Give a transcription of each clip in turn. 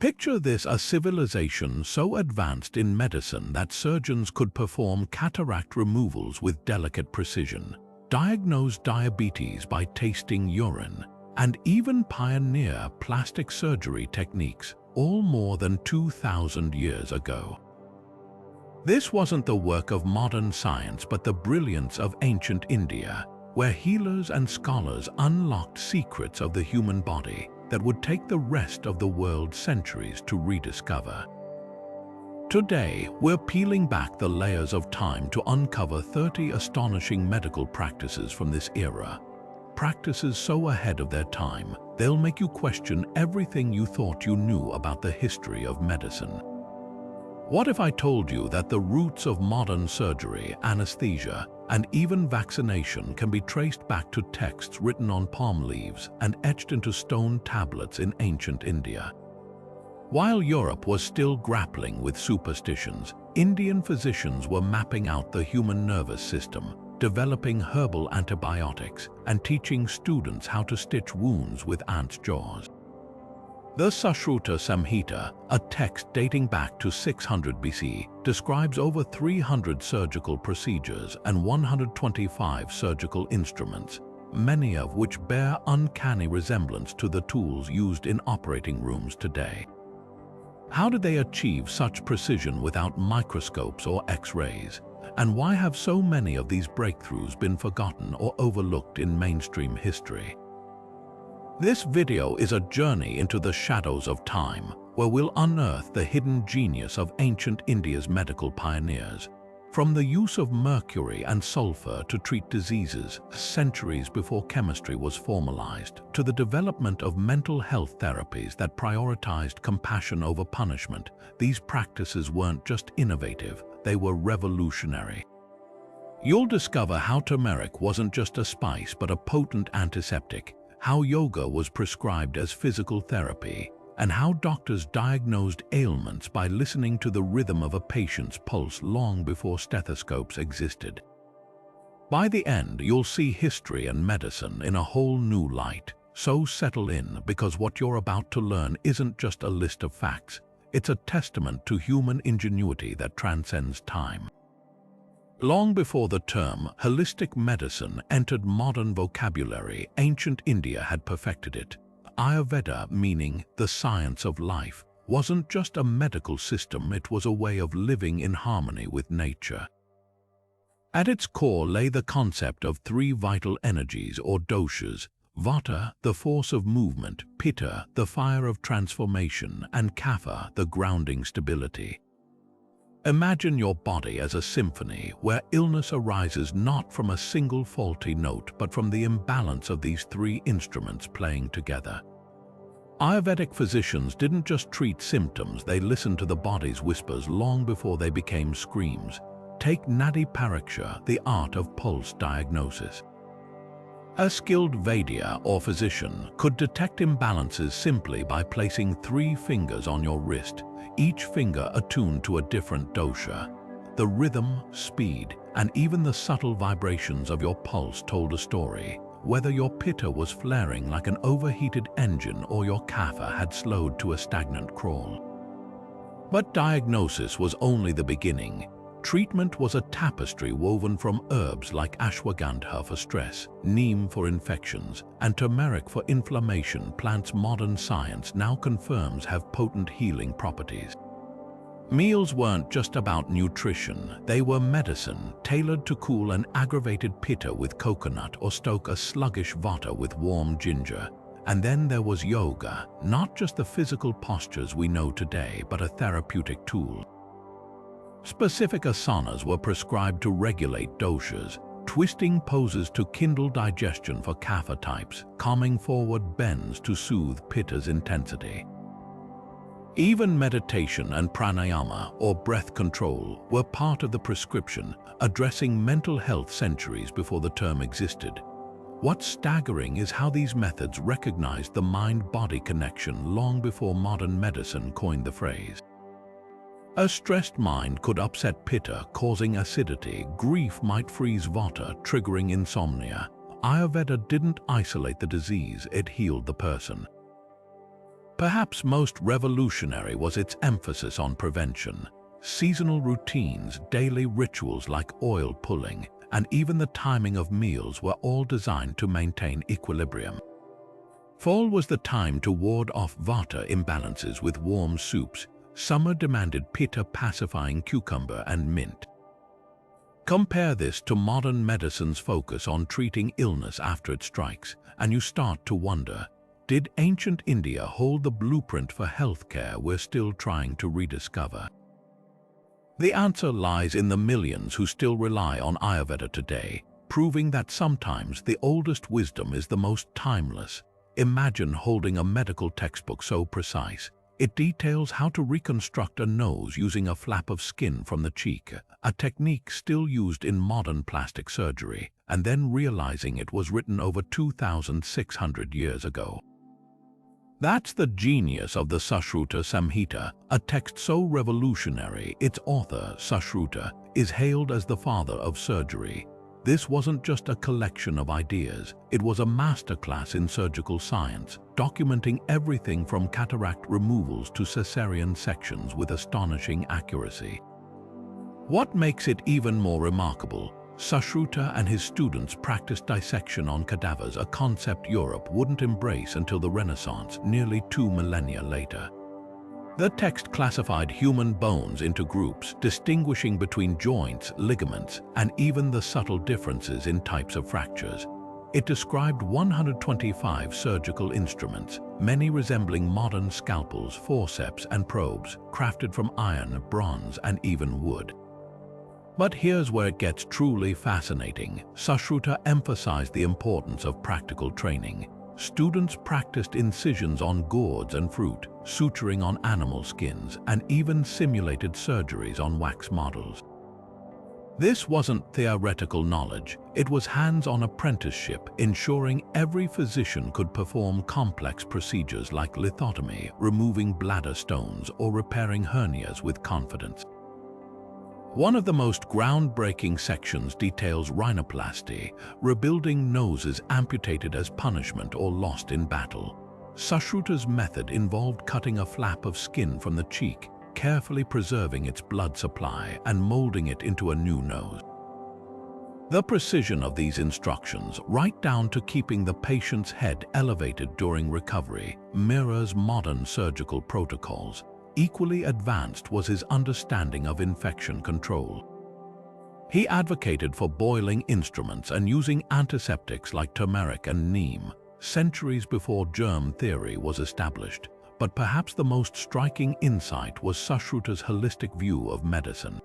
Picture this: a civilization so advanced in medicine that surgeons could perform cataract removals with delicate precision, diagnose diabetes by tasting urine, and even pioneer plastic surgery techniques, all more than 2,000 years ago. This wasn't the work of modern science, but the brilliance of ancient India, where healers and scholars unlocked secrets of the human body that would take the rest of the world centuries to rediscover. Today, we're peeling back the layers of time to uncover 30 astonishing medical practices from this era. Practices so ahead of their time, they'll make you question everything you thought you knew about the history of medicine. What if I told you that the roots of modern surgery, anesthesia, and even vaccination can be traced back to texts written on palm leaves and etched into stone tablets in ancient India? While Europe was still grappling with superstitions, Indian physicians were mapping out the human nervous system, developing herbal antibiotics, and teaching students how to stitch wounds with ants' jaws. The Sushruta Samhita, a text dating back to 600 BC, describes over 300 surgical procedures and 125 surgical instruments, many of which bear uncanny resemblance to the tools used in operating rooms today. How did they achieve such precision without microscopes or X-rays? And why have so many of these breakthroughs been forgotten or overlooked in mainstream history? This video is a journey into the shadows of time, where we'll unearth the hidden genius of ancient India's medical pioneers. From the use of mercury and sulfur to treat diseases centuries before chemistry was formalized, to the development of mental health therapies that prioritized compassion over punishment, these practices weren't just innovative, they were revolutionary. You'll discover how turmeric wasn't just a spice but a potent antiseptic, how yoga was prescribed as physical therapy, and how doctors diagnosed ailments by listening to the rhythm of a patient's pulse long before stethoscopes existed. By the end, you'll see history and medicine in a whole new light. So settle in, because what you're about to learn isn't just a list of facts, it's a testament to human ingenuity that transcends time. Long before the term holistic medicine entered modern vocabulary, ancient India had perfected it. Ayurveda, meaning the science of life, wasn't just a medical system, it was a way of living in harmony with nature. At its core lay the concept of three vital energies or doshas: vata, the force of movement; pitta, the fire of transformation; and kapha, the grounding stability. Imagine your body as a symphony where illness arises not from a single faulty note but from the imbalance of these three instruments playing together. Ayurvedic physicians didn't just treat symptoms, they listened to the body's whispers long before they became screams. Take Nadi Pariksha, the art of pulse diagnosis. A skilled Vaidya or physician could detect imbalances simply by placing 3 fingers on your wrist, each finger attuned to a different dosha. The rhythm, speed, and even the subtle vibrations of your pulse told a story, whether your pitta was flaring like an overheated engine or your kapha had slowed to a stagnant crawl. But diagnosis was only the beginning. Treatment was a tapestry woven from herbs like ashwagandha for stress, neem for infections, and turmeric for inflammation, plants modern science now confirms have potent healing properties. Meals weren't just about nutrition, they were medicine, tailored to cool an aggravated pitta with coconut or stoke a sluggish vata with warm ginger. And then there was yoga, not just the physical postures we know today, but a therapeutic tool. Specific asanas were prescribed to regulate doshas, twisting poses to kindle digestion for kapha types, calming forward bends to soothe pitta's intensity. Even meditation and pranayama, or breath control, were part of the prescription, addressing mental health centuries before the term existed. What's staggering is how these methods recognized the mind-body connection long before modern medicine coined the phrase. A stressed mind could upset pitta, causing acidity. Grief might freeze vata, triggering insomnia. Ayurveda didn't isolate the disease, it healed the person. Perhaps most revolutionary was its emphasis on prevention. Seasonal routines, daily rituals like oil pulling, and even the timing of meals were all designed to maintain equilibrium. Fall was the time to ward off vata imbalances with warm soups. Summer demanded pitta-pacifying cucumber and mint. Compare this to modern medicine's focus on treating illness after it strikes, and you start to wonder, did ancient India hold the blueprint for healthcare we're still trying to rediscover? The answer lies in the millions who still rely on Ayurveda today, proving that sometimes the oldest wisdom is the most timeless. Imagine holding a medical textbook so precise. It details how to reconstruct a nose using a flap of skin from the cheek, a technique still used in modern plastic surgery, and then realizing it was written over 2,600 years ago. That's the genius of the Sushruta Samhita, a text so revolutionary its author, Sushruta, is hailed as the father of surgery. This wasn't just a collection of ideas, it was a masterclass in surgical science, documenting everything from cataract removals to cesarean sections with astonishing accuracy. What makes it even more remarkable, Sushruta and his students practiced dissection on cadavers, a concept Europe wouldn't embrace until the Renaissance, nearly 2 millennia later. The text classified human bones into groups, distinguishing between joints, ligaments, and even the subtle differences in types of fractures. It described 125 surgical instruments, many resembling modern scalpels, forceps, and probes, crafted from iron, bronze, and even wood. But here's where it gets truly fascinating. Sushruta emphasized the importance of practical training. Students practiced incisions on gourds and fruit, suturing on animal skins, and even simulated surgeries on wax models. This wasn't theoretical knowledge, it was hands-on apprenticeship, ensuring every physician could perform complex procedures like lithotomy, removing bladder stones, or repairing hernias with confidence. One of the most groundbreaking sections details rhinoplasty, rebuilding noses amputated as punishment or lost in battle. Sushruta's method involved cutting a flap of skin from the cheek, carefully preserving its blood supply and molding it into a new nose. The precision of these instructions, right down to keeping the patient's head elevated during recovery, mirrors modern surgical protocols. Equally advanced was his understanding of infection control. He advocated for boiling instruments and using antiseptics like turmeric and neem, centuries before germ theory was established. But perhaps the most striking insight was Sushruta's holistic view of medicine.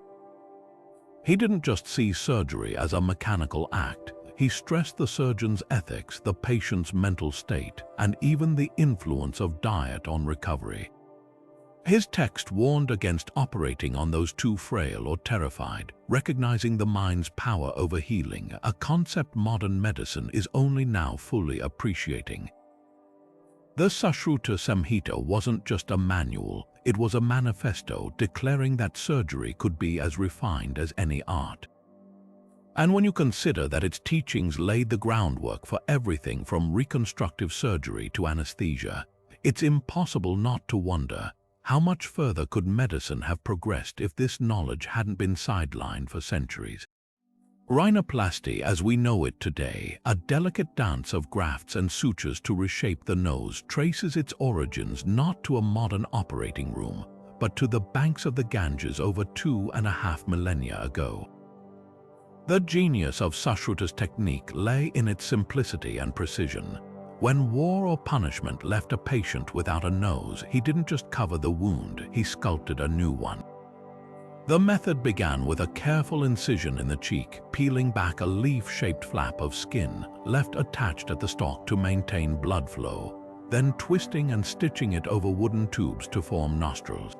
He didn't just see surgery as a mechanical act. He stressed the surgeon's ethics, the patient's mental state, and even the influence of diet on recovery. His text warned against operating on those too frail or terrified, recognizing the mind's power over healing, a concept modern medicine is only now fully appreciating. The Sushruta Samhita wasn't just a manual, it was a manifesto declaring that surgery could be as refined as any art. And when you consider that its teachings laid the groundwork for everything from reconstructive surgery to anesthesia, it's impossible not to wonder, how much further could medicine have progressed if this knowledge hadn't been sidelined for centuries? Rhinoplasty, as we know it today, a delicate dance of grafts and sutures to reshape the nose, traces its origins not to a modern operating room, but to the banks of the Ganges over 2.5 millennia ago. The genius of Sushruta's technique lay in its simplicity and precision. When war or punishment left a patient without a nose, he didn't just cover the wound, he sculpted a new one. The method began with a careful incision in the cheek, peeling back a leaf-shaped flap of skin left attached at the stalk to maintain blood flow, then twisting and stitching it over wooden tubes to form nostrils.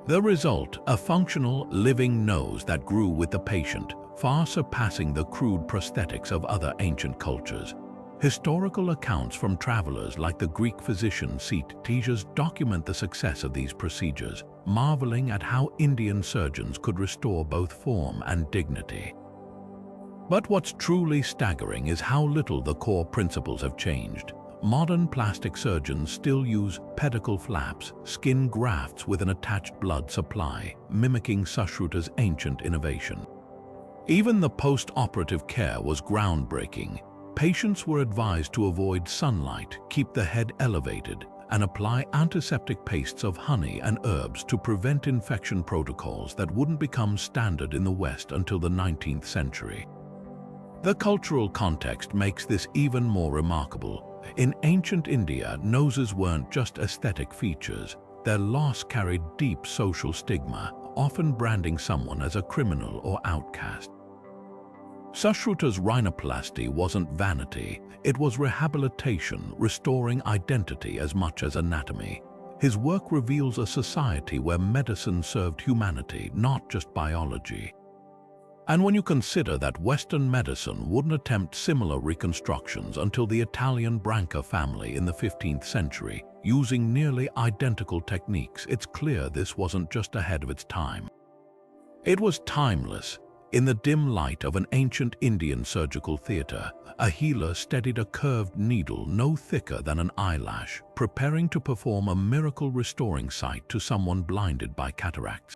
The result, a functional, living nose that grew with the patient, far surpassing the crude prosthetics of other ancient cultures. Historical accounts from travelers like the Greek physician Ctesias document the success of these procedures, marveling at how Indian surgeons could restore both form and dignity. But what's truly staggering is how little the core principles have changed. modern plastic surgeons still use pedicle flaps, skin grafts with an attached blood supply, mimicking Sushruta's ancient innovation. Even the post-operative care was groundbreaking. Patients were advised to avoid sunlight, keep the head elevated, and apply antiseptic pastes of honey and herbs to prevent infection, protocols that wouldn't become standard in the West until the 19th century. The cultural context makes this even more remarkable. In ancient India, noses weren't just aesthetic features. Their loss carried deep social stigma, often branding someone as a criminal or outcast. Sushruta's rhinoplasty wasn't vanity, it was rehabilitation, restoring identity as much as anatomy. His work reveals a society where medicine served humanity, not just biology. And when you consider that Western medicine wouldn't attempt similar reconstructions until the Italian Branca family in the 15th century, using nearly identical techniques, it's clear this wasn't just ahead of its time. It was timeless. In the dim light of an ancient Indian surgical theater, a healer steadied a curved needle no thicker than an eyelash, preparing to perform a miracle-restoring sight to someone blinded by cataracts.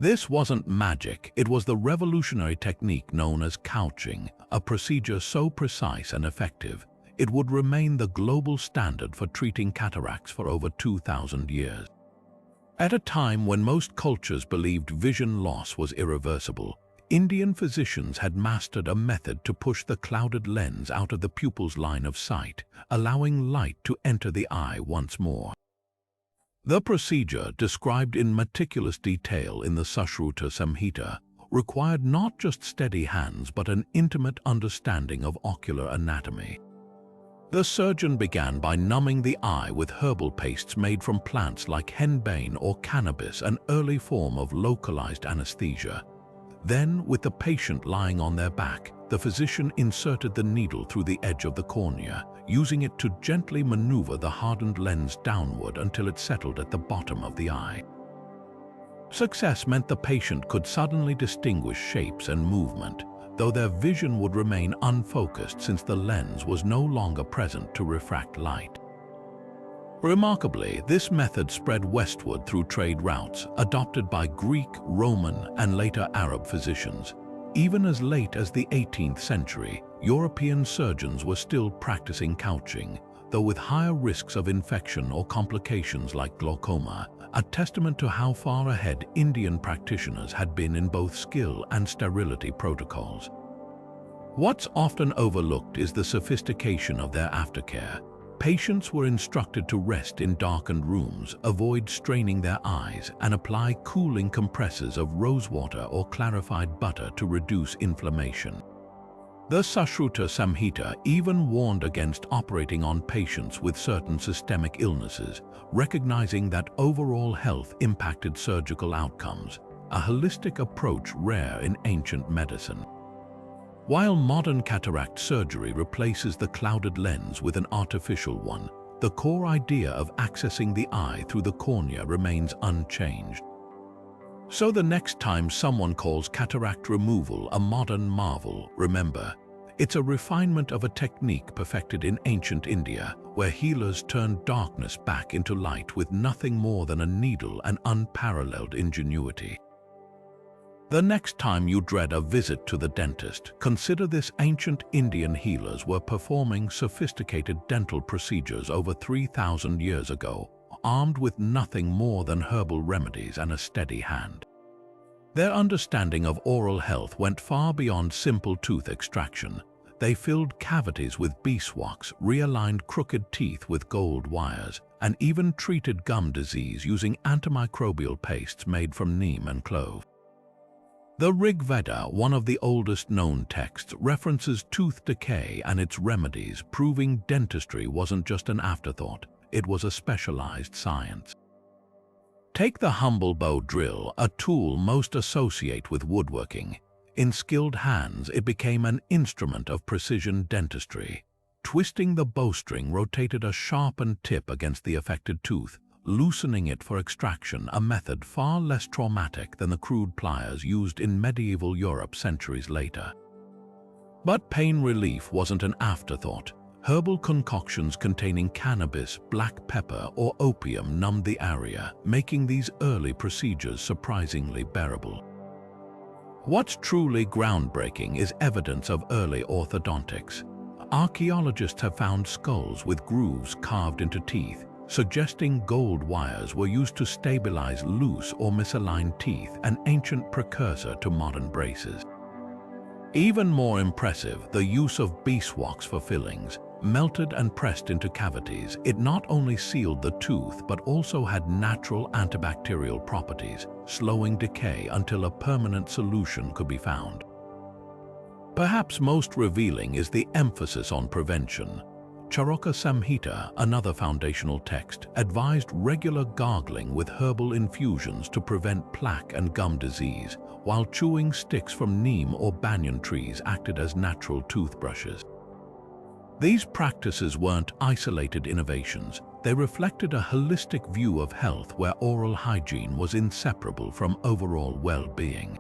This wasn't magic, it was the revolutionary technique known as couching, a procedure so precise and effective, it would remain the global standard for treating cataracts for over 2,000 years. At a time when most cultures believed vision loss was irreversible, Indian physicians had mastered a method to push the clouded lens out of the pupil's line of sight, allowing light to enter the eye once more. The procedure, described in meticulous detail in the Sushruta Samhita, required not just steady hands but an intimate understanding of ocular anatomy. The surgeon began by numbing the eye with herbal pastes made from plants like henbane or cannabis, an early form of localized anesthesia. Then, with the patient lying on their back, the physician inserted the needle through the edge of the cornea, using it to gently maneuver the hardened lens downward until it settled at the bottom of the eye. Success meant the patient could suddenly distinguish shapes and movement, though their vision would remain unfocused since the lens was no longer present to refract light. Remarkably, this method spread westward through trade routes, adopted by Greek, Roman, and later Arab physicians. Even as late as the 18th century, European surgeons were still practicing couching, though with higher risks of infection or complications like glaucoma, a testament to how far ahead Indian practitioners had been in both skill and sterility protocols. What's often overlooked is the sophistication of their aftercare. Patients were instructed to rest in darkened rooms, avoid straining their eyes, and apply cooling compresses of rosewater or clarified butter to reduce inflammation. The Sushruta Samhita even warned against operating on patients with certain systemic illnesses, recognizing that overall health impacted surgical outcomes, a holistic approach rare in ancient medicine. While modern cataract surgery replaces the clouded lens with an artificial one, the core idea of accessing the eye through the cornea remains unchanged. So the next time someone calls cataract removal a modern marvel, remember, it's a refinement of a technique perfected in ancient India, where healers turned darkness back into light with nothing more than a needle and unparalleled ingenuity. The next time you dread a visit to the dentist, consider this: ancient Indian healers were performing sophisticated dental procedures over 3,000 years ago, armed with nothing more than herbal remedies and a steady hand. Their understanding of oral health went far beyond simple tooth extraction. They filled cavities with beeswax, realigned crooked teeth with gold wires, and even treated gum disease using antimicrobial pastes made from neem and clove. The Rig Veda, one of the oldest known texts, references tooth decay and its remedies, proving dentistry wasn't just an afterthought, it was a specialized science. Take the humble bow drill, a tool most associate with woodworking. In skilled hands, it became an instrument of precision dentistry. Twisting the bowstring rotated a sharpened tip against the affected tooth, loosening it for extraction, a method far less traumatic than the crude pliers used in medieval Europe centuries later. But pain relief wasn't an afterthought. Herbal concoctions containing cannabis, black pepper, or opium numbed the area, making these early procedures surprisingly bearable. What's truly groundbreaking is evidence of early orthodontics. Archaeologists have found skulls with grooves carved into teeth, suggesting gold wires were used to stabilize loose or misaligned teeth, an ancient precursor to modern braces. Even more impressive, the use of beeswax for fillings. Melted and pressed into cavities, it not only sealed the tooth but also had natural antibacterial properties, slowing decay until a permanent solution could be found. Perhaps most revealing is the emphasis on prevention. Sushruta Samhita, another foundational text, advised regular gargling with herbal infusions to prevent plaque and gum disease, while chewing sticks from neem or banyan trees acted as natural toothbrushes. These practices weren't isolated innovations. They reflected a holistic view of health where oral hygiene was inseparable from overall well-being.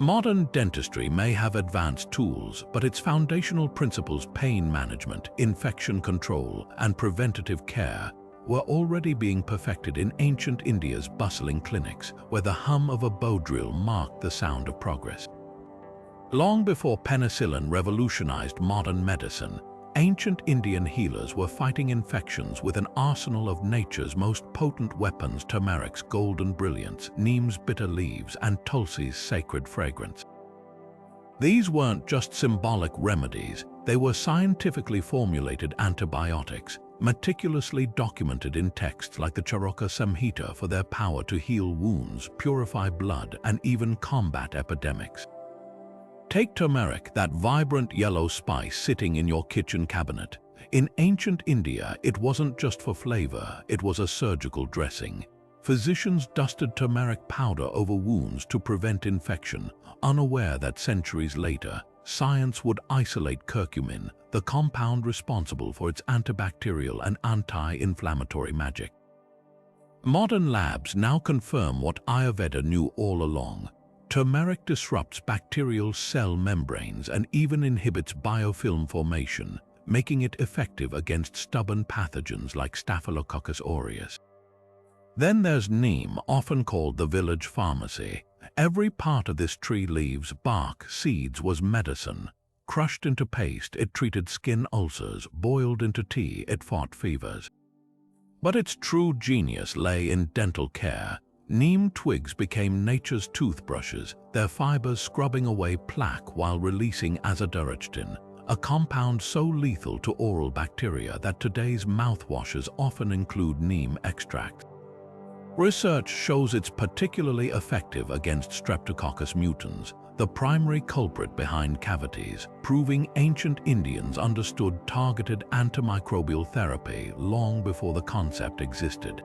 Modern dentistry may have advanced tools, but its foundational principles, pain management, infection control, and preventative care, were already being perfected in ancient India's bustling clinics, where the hum of a bow drill marked the sound of progress. Long before penicillin revolutionized modern medicine, ancient Indian healers were fighting infections with an arsenal of nature's most potent weapons: turmeric's golden brilliance, neem's bitter leaves, and tulsi's sacred fragrance. These weren't just symbolic remedies, they were scientifically formulated antibiotics, meticulously documented in texts like the Sushruta Samhita for their power to heal wounds, purify blood, and even combat epidemics. Take turmeric, that vibrant yellow spice sitting in your kitchen cabinet. In ancient India, it wasn't just for flavor, it was a surgical dressing. Physicians dusted turmeric powder over wounds to prevent infection, unaware that centuries later, science would isolate curcumin, the compound responsible for its antibacterial and anti-inflammatory magic. Modern labs now confirm what Ayurveda knew all along. Turmeric disrupts bacterial cell membranes and even inhibits biofilm formation, making it effective against stubborn pathogens like Staphylococcus aureus. Then there's neem, often called the village pharmacy. Every part of this tree, leaves, bark, seeds, was medicine. Crushed into paste, it treated skin ulcers; boiled into tea, it fought fevers. But its true genius lay in dental care. Neem twigs became nature's toothbrushes, their fibers scrubbing away plaque while releasing azadirachtin, a compound so lethal to oral bacteria that today's mouthwashes often include neem extract. Research shows it's particularly effective against Streptococcus mutans, the primary culprit behind cavities, proving ancient Indians understood targeted antimicrobial therapy long before the concept existed.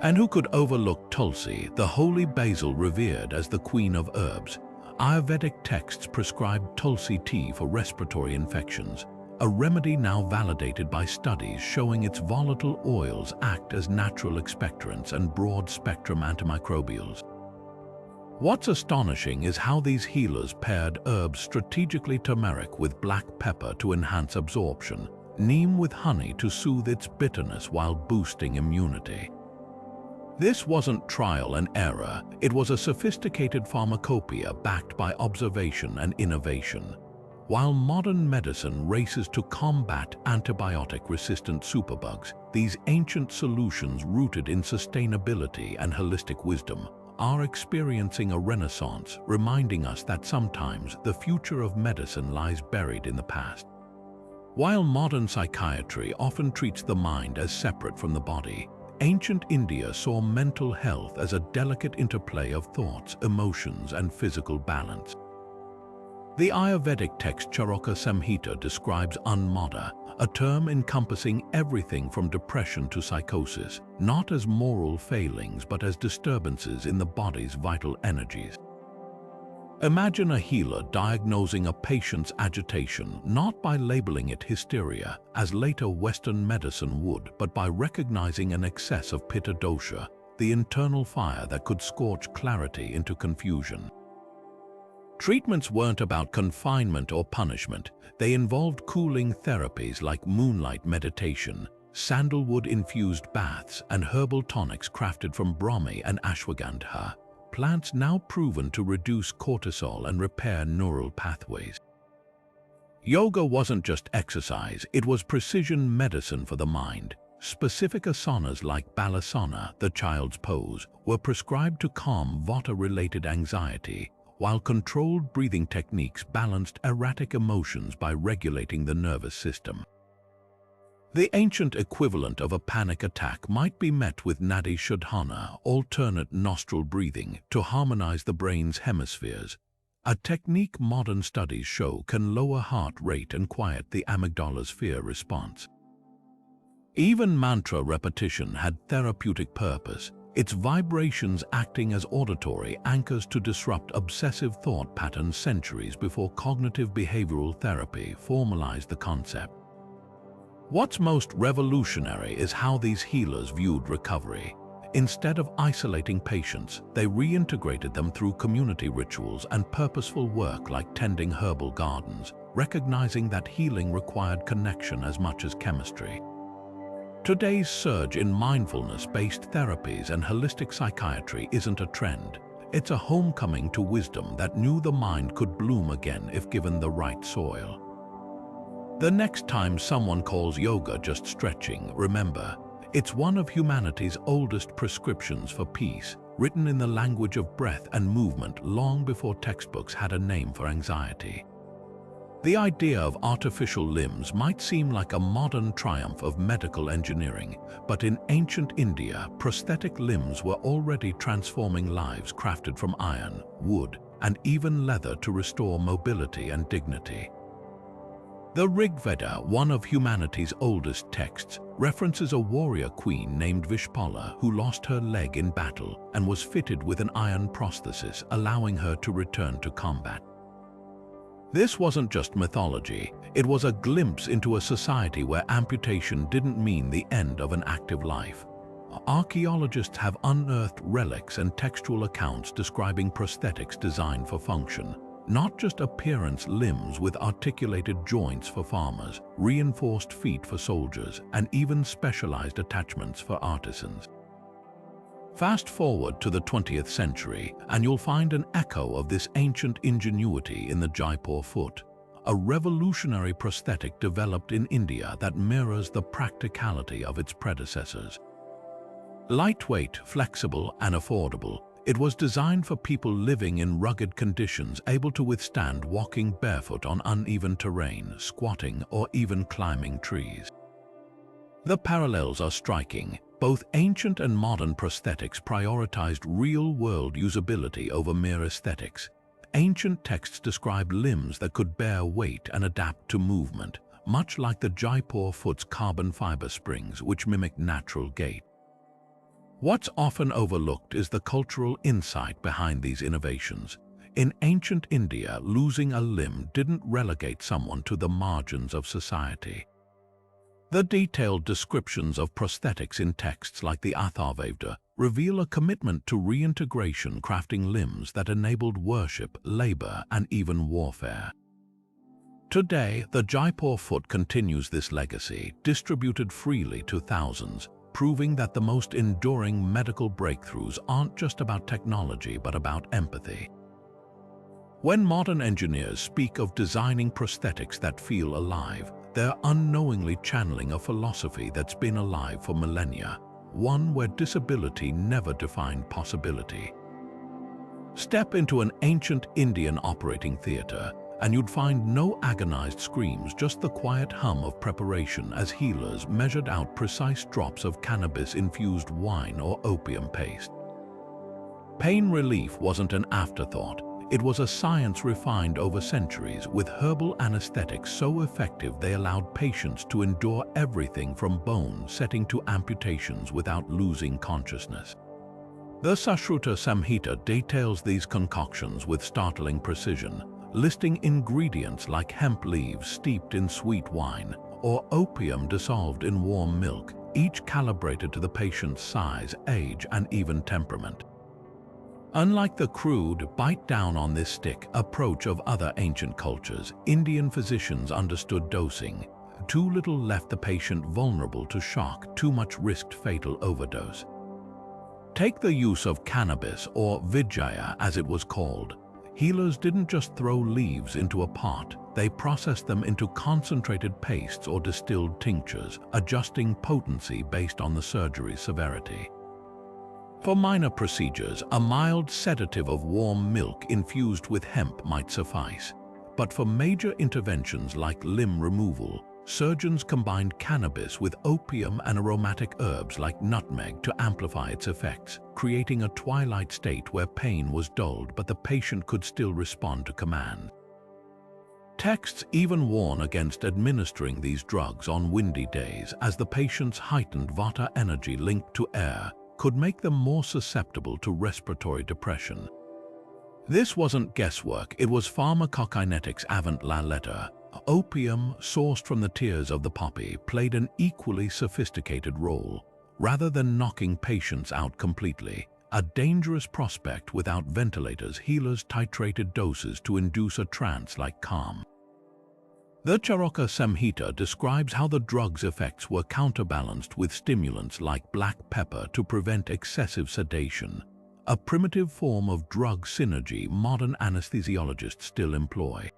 And who could overlook tulsi, the holy basil revered as the queen of herbs? Ayurvedic texts prescribed tulsi tea for respiratory infections, a remedy now validated by studies showing its volatile oils act as natural expectorants and broad-spectrum antimicrobials. What's astonishing is how these healers paired herbs strategically: turmeric with black pepper to enhance absorption, neem with honey to soothe its bitterness while boosting immunity. This wasn't trial and error, it was a sophisticated pharmacopoeia backed by observation and innovation. While modern medicine races to combat antibiotic-resistant superbugs, these ancient solutions rooted in sustainability and holistic wisdom are experiencing a renaissance, reminding us that sometimes the future of medicine lies buried in the past. While modern psychiatry often treats the mind as separate from the body, ancient India saw mental health as a delicate interplay of thoughts, emotions, and physical balance. The Ayurvedic text Sushruta Samhita describes unmada, a term encompassing everything from depression to psychosis, not as moral failings but as disturbances in the body's vital energies. Imagine a healer diagnosing a patient's agitation not by labeling it hysteria, as later Western medicine would, but by recognizing an excess of pitta dosha, the internal fire that could scorch clarity into confusion. Treatments weren't about confinement or punishment. They involved cooling therapies like moonlight meditation, sandalwood-infused baths, and herbal tonics crafted from Brahmi and ashwagandha, plants now proven to reduce cortisol and repair neural pathways. Yoga wasn't just exercise, it was precision medicine for the mind. Specific asanas like balasana, the child's pose, were prescribed to calm vata-related anxiety, while controlled breathing techniques balanced erratic emotions by regulating the nervous system. The ancient equivalent of a panic attack might be met with nadi shodhana, alternate nostril breathing, to harmonize the brain's hemispheres, a technique modern studies show can lower heart rate and quiet the amygdala's fear response. Even mantra repetition had therapeutic purpose, its vibrations acting as auditory anchors to disrupt obsessive thought patterns centuries before cognitive behavioral therapy formalized the concept. What's most revolutionary is how these healers viewed recovery. Instead of isolating patients, they reintegrated them through community rituals and purposeful work like tending herbal gardens, recognizing that healing required connection as much as chemistry. Today's surge in mindfulness-based therapies and holistic psychiatry isn't a trend. It's a homecoming to wisdom that knew the mind could bloom again if given the right soil. The next time someone calls yoga just stretching, remember, it's one of humanity's oldest prescriptions for peace, written in the language of breath and movement long before textbooks had a name for anxiety. The idea of artificial limbs might seem like a modern triumph of medical engineering, but in ancient India, prosthetic limbs were already transforming lives crafted from iron, wood, and even leather to restore mobility and dignity. The Rig Veda, one of humanity's oldest texts, references a warrior queen named Vishpala who lost her leg in battle and was fitted with an iron prosthesis, allowing her to return to combat. This wasn't just mythology, it was a glimpse into a society where amputation didn't mean the end of an active life. Archaeologists have unearthed relics and textual accounts describing prosthetics designed for function, not just appearance limbs with articulated joints for farmers, reinforced feet for soldiers, and even specialized attachments for artisans. Fast forward to the 20th century, and you'll find an echo of this ancient ingenuity in the Jaipur foot, a revolutionary prosthetic developed in India that mirrors the practicality of its predecessors. Lightweight, flexible, and affordable, it was designed for people living in rugged conditions able to withstand walking barefoot on uneven terrain, squatting, or even climbing trees. The parallels are striking. Both ancient and modern prosthetics prioritized real-world usability over mere aesthetics. Ancient texts described limbs that could bear weight and adapt to movement, much like the Jaipur foot's carbon fiber springs, which mimic natural gait. What's often overlooked is the cultural insight behind these innovations. In ancient India, losing a limb didn't relegate someone to the margins of society. The detailed descriptions of prosthetics in texts like the Ayurveda reveal a commitment to reintegration, crafting limbs that enabled worship, labor, and even warfare. Today, the Jaipur foot continues this legacy, distributed freely to thousands, proving that the most enduring medical breakthroughs aren't just about technology but about empathy. When modern engineers speak of designing prosthetics that feel alive, they're unknowingly channeling a philosophy that's been alive for millennia, one where disability never defined possibility. Step into an ancient Indian operating theater, and you'd find no agonized screams, just the quiet hum of preparation as healers measured out precise drops of cannabis-infused wine or opium paste. Pain relief wasn't an afterthought. It was a science refined over centuries, with herbal anesthetics so effective they allowed patients to endure everything from bone setting to amputations without losing consciousness. The Sushruta Samhita details these concoctions with startling precision, listing ingredients like hemp leaves steeped in sweet wine or opium dissolved in warm milk, each calibrated to the patient's size, age, and even temperament. Unlike the crude, bite down on this stick approach of other ancient cultures, Indian physicians understood dosing. Too little left the patient vulnerable to shock, too much risked fatal overdose. Take the use of cannabis, or vijaya as it was called. Healers didn't just throw leaves into a pot, they processed them into concentrated pastes or distilled tinctures, adjusting potency based on the surgery's severity. For minor procedures, a mild sedative of warm milk infused with hemp might suffice. But for major interventions like limb removal, surgeons combined cannabis with opium and aromatic herbs like nutmeg to amplify its effects, creating a twilight state where pain was dulled but the patient could still respond to command. Texts even warn against administering these drugs on windy days, as the patient's heightened vata energy linked to air could make them more susceptible to respiratory depression. This wasn't guesswork, it was pharmacokinetics avant la lettre. Opium, sourced from the tears of the poppy, played an equally sophisticated role. Rather than knocking patients out completely, a dangerous prospect without ventilators, healers titrated doses to induce a trance-like calm. The Sushruta Samhita describes how the drug's effects were counterbalanced with stimulants like black pepper to prevent excessive sedation, a primitive form of drug synergy modern anesthesiologists still employ.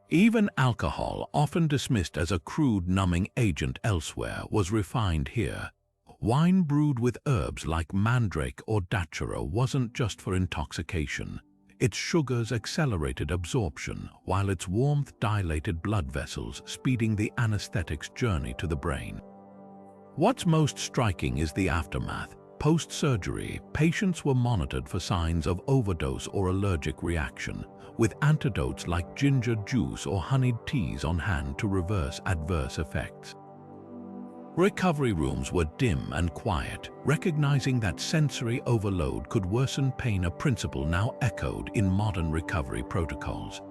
Even alcohol, often dismissed as a crude numbing agent elsewhere, was refined here. Wine brewed with herbs like mandrake or datura wasn't just for intoxication. Its sugars accelerated absorption, while its warmth dilated blood vessels, speeding the anesthetic's journey to the brain. What's most striking is the aftermath. Post-surgery, patients were monitored for signs of overdose or allergic reaction, with antidotes like ginger juice or honeyed teas on hand to reverse adverse effects. Recovery rooms were dim and quiet, recognizing that sensory overload could worsen pain, a principle now echoed in modern recovery protocols.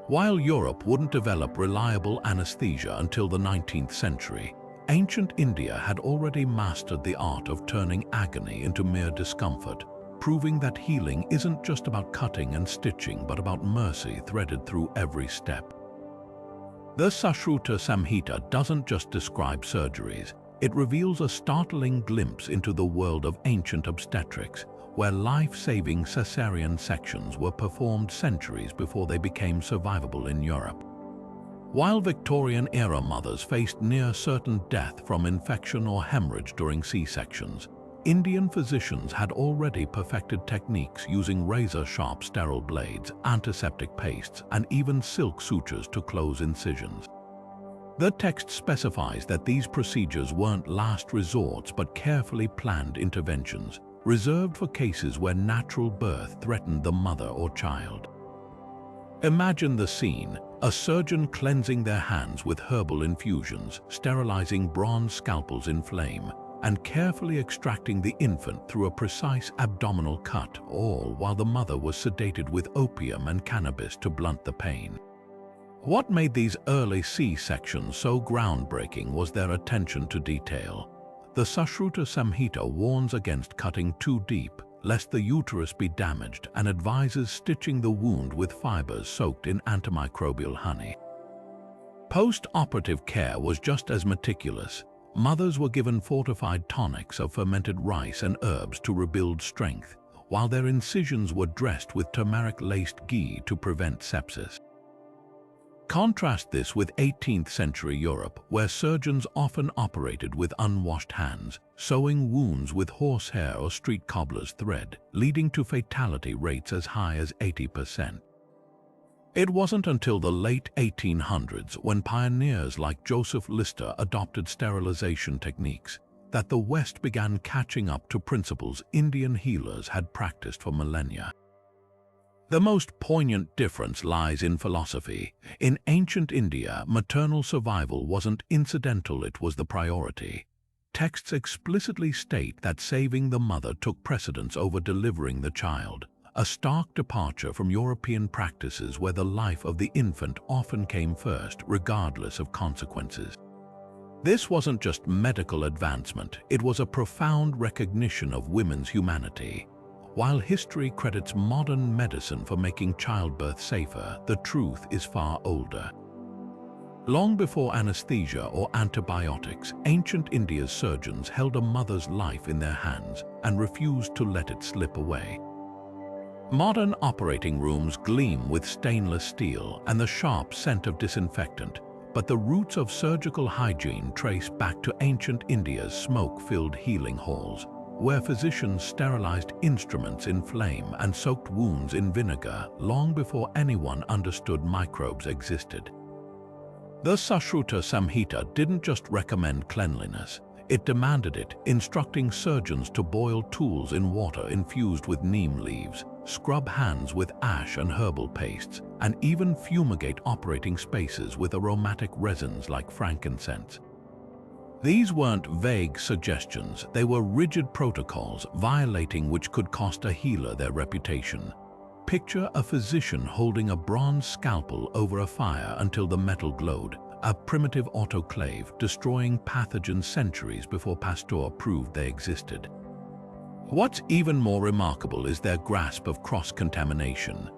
While Europe wouldn't develop reliable anesthesia until the 19th century, ancient India had already mastered the art of turning agony into mere discomfort, proving that healing isn't just about cutting and stitching but about mercy threaded through every step. The Sushruta Samhita doesn't just describe surgeries, it reveals a startling glimpse into the world of ancient obstetrics, where life-saving cesarean sections were performed centuries before they became survivable in Europe. While Victorian-era mothers faced near-certain death from infection or hemorrhage during C-sections, Indian physicians had already perfected techniques using razor-sharp sterile blades, antiseptic pastes, and even silk sutures to close incisions. The text specifies that these procedures weren't last resorts but carefully planned interventions, reserved for cases where natural birth threatened the mother or child. Imagine the scene: a surgeon cleansing their hands with herbal infusions, sterilizing bronze scalpels in flame, and carefully extracting the infant through a precise abdominal cut, all while the mother was sedated with opium and cannabis to blunt the pain. What made these early C-sections so groundbreaking was their attention to detail. The Sushruta Samhita warns against cutting too deep, lest the uterus be damaged, and advises stitching the wound with fibers soaked in antimicrobial honey. Post-operative care was just as meticulous. Mothers were given fortified tonics of fermented rice and herbs to rebuild strength, while their incisions were dressed with turmeric-laced ghee to prevent sepsis. Contrast this with 18th century Europe, where surgeons often operated with unwashed hands, sewing wounds with horsehair or street cobbler's thread, leading to fatality rates as high as 80%. It wasn't until the late 1800s, when pioneers like Joseph Lister adopted sterilization techniques, that the West began catching up to principles Indian healers had practiced for millennia. The most poignant difference lies in philosophy. In ancient India, maternal survival wasn't incidental, it was the priority. Texts explicitly state that saving the mother took precedence over delivering the child, a stark departure from European practices where the life of the infant often came first, regardless of consequences. This wasn't just medical advancement, it was a profound recognition of women's humanity. While history credits modern medicine for making childbirth safer, the truth is far older. Long before anesthesia or antibiotics, ancient India's surgeons held a mother's life in their hands and refused to let it slip away. Modern operating rooms gleam with stainless steel and the sharp scent of disinfectant, but the roots of surgical hygiene trace back to ancient India's smoke-filled healing halls, where physicians sterilized instruments in flame and soaked wounds in vinegar long before anyone understood microbes existed. The Sushruta Samhita didn't just recommend cleanliness, it demanded it, instructing surgeons to boil tools in water infused with neem leaves, scrub hands with ash and herbal pastes, and even fumigate operating spaces with aromatic resins like frankincense. These weren't vague suggestions, they were rigid protocols, violating which could cost a healer their reputation. Picture a physician holding a bronze scalpel over a fire until the metal glowed, a primitive autoclave destroying pathogens centuries before Pasteur proved they existed. What's even more remarkable is their grasp of cross-contamination.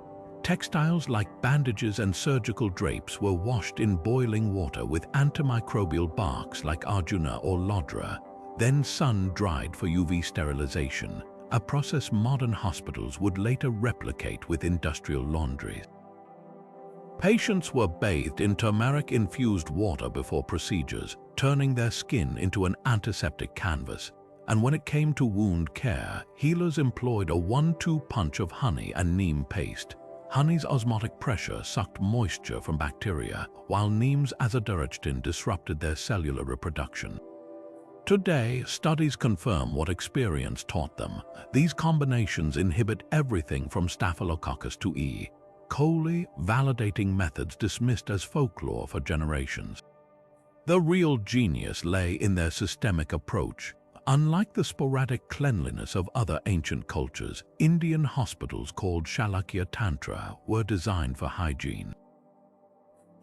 Textiles like bandages and surgical drapes were washed in boiling water with antimicrobial barks like Arjuna or Lodra, then sun-dried for UV sterilization, a process modern hospitals would later replicate with industrial laundries. Patients were bathed in turmeric-infused water before procedures, turning their skin into an antiseptic canvas. And when it came to wound care, healers employed a 1-2 punch of honey and neem paste. Honey's osmotic pressure sucked moisture from bacteria, while neem's azadirachtin disrupted their cellular reproduction. Today, studies confirm what experience taught them. These combinations inhibit everything from Staphylococcus to E. coli, validating methods dismissed as folklore for generations. The real genius lay in their systemic approach. Unlike the sporadic cleanliness of other ancient cultures, Indian hospitals called Shalakya Tantra were designed for hygiene.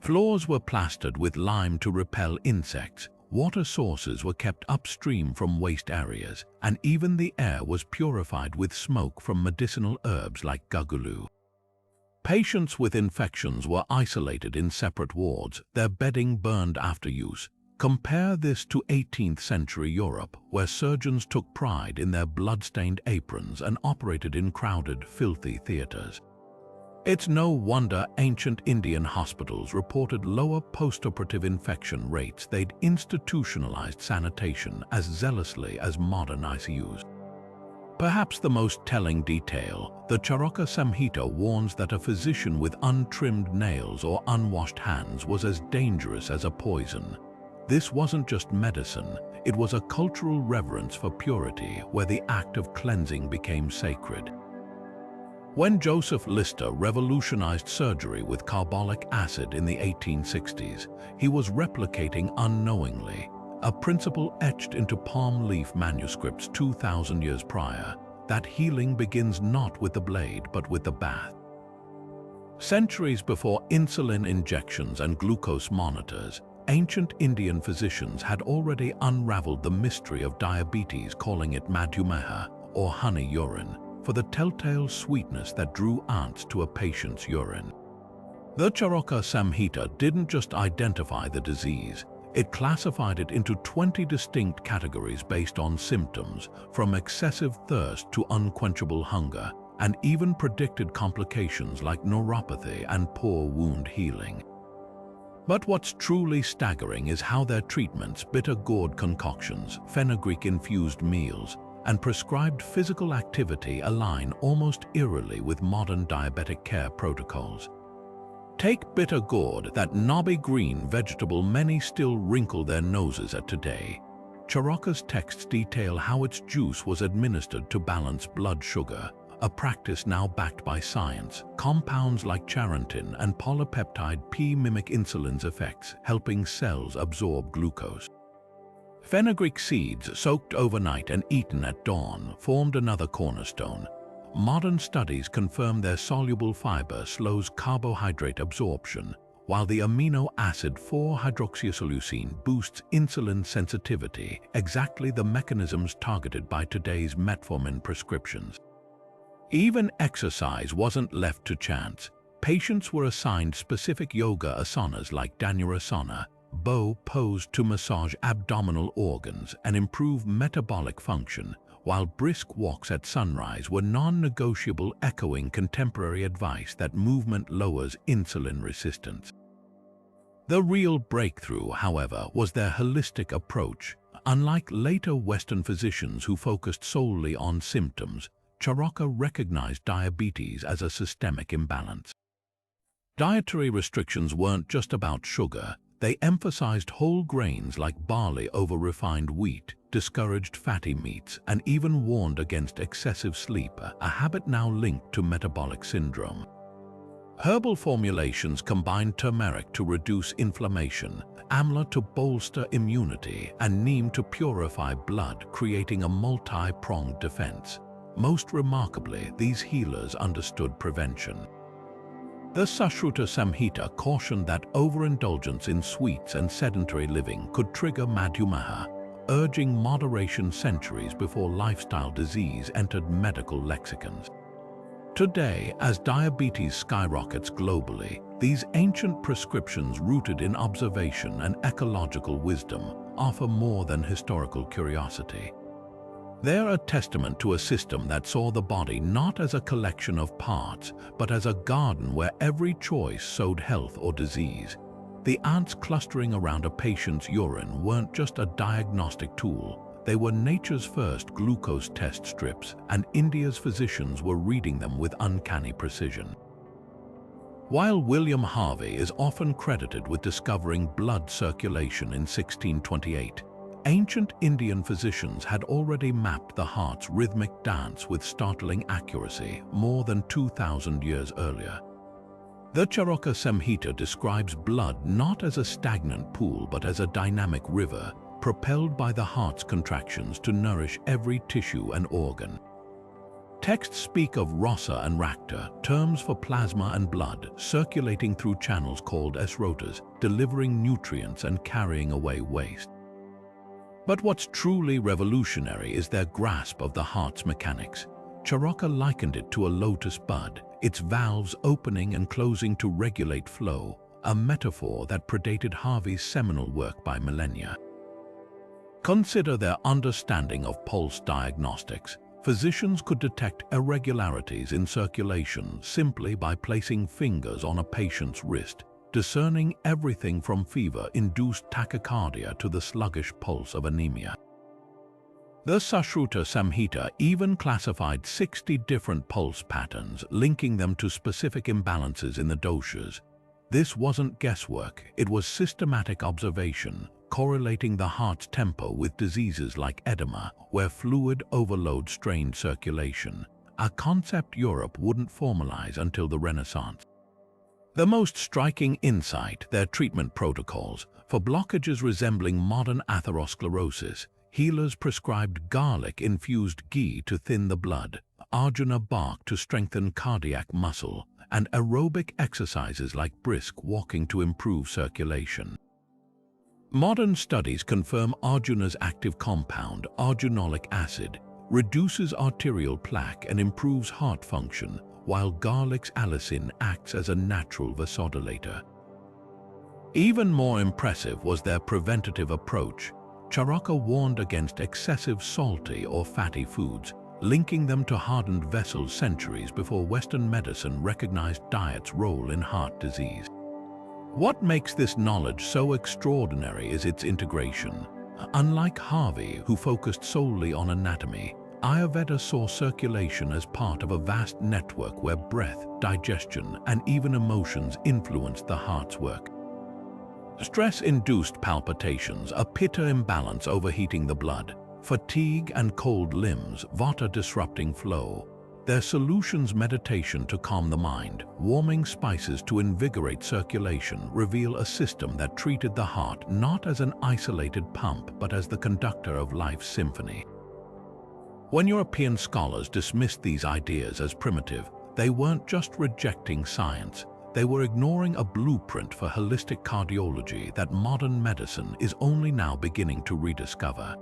Floors were plastered with lime to repel insects, water sources were kept upstream from waste areas, and even the air was purified with smoke from medicinal herbs like gugulu. Patients with infections were isolated in separate wards, their bedding burned after use. Compare this to 18th century Europe, where surgeons took pride in their blood-stained aprons and operated in crowded, filthy theaters. It's no wonder ancient Indian hospitals reported lower postoperative infection rates. They'd institutionalized sanitation as zealously as modern ICUs. Perhaps the most telling detail, the Sushruta Samhita warns that a physician with untrimmed nails or unwashed hands was as dangerous as a poison. This wasn't just medicine, it was a cultural reverence for purity where the act of cleansing became sacred. When Joseph Lister revolutionized surgery with carbolic acid in the 1860s, he was replicating unknowingly a principle etched into palm leaf manuscripts 2,000 years prior, that healing begins not with the blade but with the bath. Centuries before insulin injections and glucose monitors, ancient Indian physicians had already unraveled the mystery of diabetes, calling it madhumeha, or honey urine, for the telltale sweetness that drew ants to a patient's urine. The Sushruta Samhita didn't just identify the disease, it classified it into 20 distinct categories based on symptoms, from excessive thirst to unquenchable hunger, and even predicted complications like neuropathy and poor wound healing. But what's truly staggering is how their treatments, bitter gourd concoctions, fenugreek-infused meals, and prescribed physical activity align almost eerily with modern diabetic care protocols. Take bitter gourd, that knobby green vegetable many still wrinkle their noses at today. Sushruta texts detail how its juice was administered to balance blood sugar, a practice now backed by science. Compounds like charantin and polypeptide P mimic insulin's effects, helping cells absorb glucose. Fenugreek seeds soaked overnight and eaten at dawn formed another cornerstone. Modern studies confirm their soluble fiber slows carbohydrate absorption, while the amino acid 4-hydroxyisoleucine boosts insulin sensitivity, exactly the mechanisms targeted by today's metformin prescriptions. Even exercise wasn't left to chance. Patients were assigned specific yoga asanas like dhanurasana, bow pose to massage abdominal organs and improve metabolic function, while brisk walks at sunrise were non-negotiable, echoing contemporary advice that movement lowers insulin resistance. The real breakthrough, however, was their holistic approach. Unlike later Western physicians who focused solely on symptoms, Charaka recognized diabetes as a systemic imbalance. Dietary restrictions weren't just about sugar. They emphasized whole grains like barley over refined wheat, discouraged fatty meats, and even warned against excessive sleep, a habit now linked to metabolic syndrome. Herbal formulations combined turmeric to reduce inflammation, amla to bolster immunity, and neem to purify blood, creating a multi-pronged defense. Most remarkably, these healers understood prevention. The Sushruta Samhita cautioned that overindulgence in sweets and sedentary living could trigger madhumeha, urging moderation centuries before lifestyle disease entered medical lexicons. Today, as diabetes skyrockets globally, these ancient prescriptions rooted in observation and ecological wisdom offer more than historical curiosity. They're a testament to a system that saw the body not as a collection of parts, but as a garden where every choice sowed health or disease. The ants clustering around a patient's urine weren't just a diagnostic tool. They were nature's first glucose test strips, and India's physicians were reading them with uncanny precision. While William Harvey is often credited with discovering blood circulation in 1628, ancient Indian physicians had already mapped the heart's rhythmic dance with startling accuracy more than 2,000 years earlier. The Charaka Samhita describes blood not as a stagnant pool but as a dynamic river, propelled by the heart's contractions to nourish every tissue and organ. Texts speak of rasa and rakta, terms for plasma and blood, circulating through channels called esrotas, delivering nutrients and carrying away waste. But what's truly revolutionary is their grasp of the heart's mechanics. Charaka likened it to a lotus bud, its valves opening and closing to regulate flow, a metaphor that predated Harvey's seminal work by millennia. Consider their understanding of pulse diagnostics. Physicians could detect irregularities in circulation simply by placing fingers on a patient's wrist, discerning everything from fever-induced tachycardia to the sluggish pulse of anemia. The Sushruta Samhita even classified 60 different pulse patterns, linking them to specific imbalances in the doshas. This wasn't guesswork, it was systematic observation, correlating the heart's tempo with diseases like edema, where fluid overload strained circulation, a concept Europe wouldn't formalize until the Renaissance. The most striking insight, their treatment protocols. For blockages resembling modern atherosclerosis, healers prescribed garlic-infused ghee to thin the blood, arjuna bark to strengthen cardiac muscle, and aerobic exercises like brisk walking to improve circulation. Modern studies confirm arjuna's active compound, arjunolic acid, reduces arterial plaque and improves heart function, while garlic's allicin acts as a natural vasodilator. Even more impressive was their preventative approach. Charaka warned against excessive salty or fatty foods, linking them to hardened vessels centuries before Western medicine recognized diet's role in heart disease. What makes this knowledge so extraordinary is its integration. Unlike Harvey, who focused solely on anatomy, Ayurveda saw circulation as part of a vast network where breath, digestion, and even emotions influenced the heart's work. Stress-induced palpitations, a pitta imbalance overheating the blood, fatigue and cold limbs, vata disrupting flow. Their solutions: meditation to calm the mind, warming spices to invigorate circulation, reveal a system that treated the heart not as an isolated pump but as the conductor of life's symphony. When European scholars dismissed these ideas as primitive, they weren't just rejecting science, they were ignoring a blueprint for holistic cardiology that modern medicine is only now beginning to rediscover.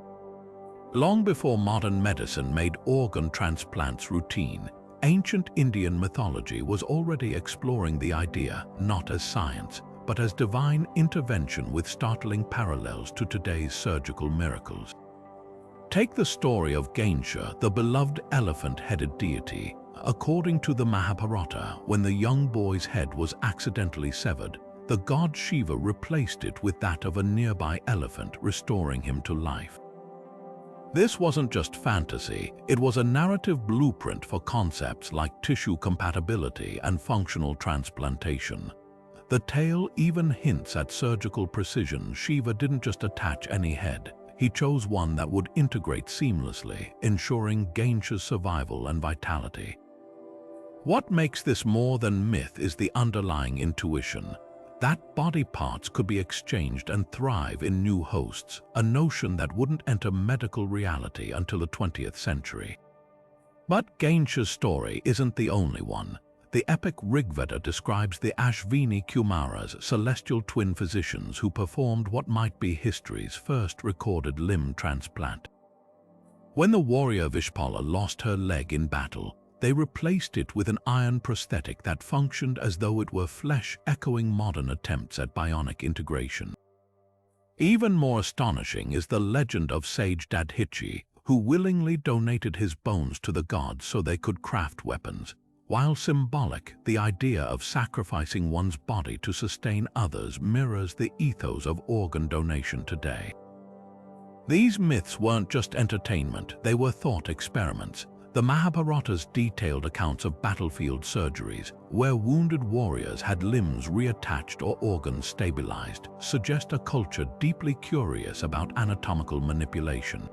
Long before modern medicine made organ transplants routine, Ancient Indian mythology was already exploring the idea not as science, but as divine intervention with startling parallels to today's surgical miracles. Take the story of Ganesha, the beloved elephant-headed deity. According to the Mahabharata, when the young boy's head was accidentally severed, the god Shiva replaced it with that of a nearby elephant, restoring him to life. This wasn't just fantasy, it was a narrative blueprint for concepts like tissue compatibility and functional transplantation. The tale even hints at surgical precision. Shiva didn't just attach any head, he chose one that would integrate seamlessly, ensuring Ganesha's survival and vitality. What makes this more than myth is the underlying intuition that body parts could be exchanged and thrive in new hosts, a notion that wouldn't enter medical reality until the 20th century. But Ganesha's story isn't the only one. The epic Rigveda describes the Ashvini Kumaras, celestial twin physicians who performed what might be history's first recorded limb transplant. When the warrior Vishpala lost her leg in battle, they replaced it with an iron prosthetic that functioned as though it were flesh, echoing modern attempts at bionic integration. Even more astonishing is the legend of sage Dadhichi, who willingly donated his bones to the gods so they could craft weapons. While symbolic, the idea of sacrificing one's body to sustain others mirrors the ethos of organ donation today. These myths weren't just entertainment, they were thought experiments. The Mahabharata's detailed accounts of battlefield surgeries, where wounded warriors had limbs reattached or organs stabilized, suggest a culture deeply curious about anatomical manipulation.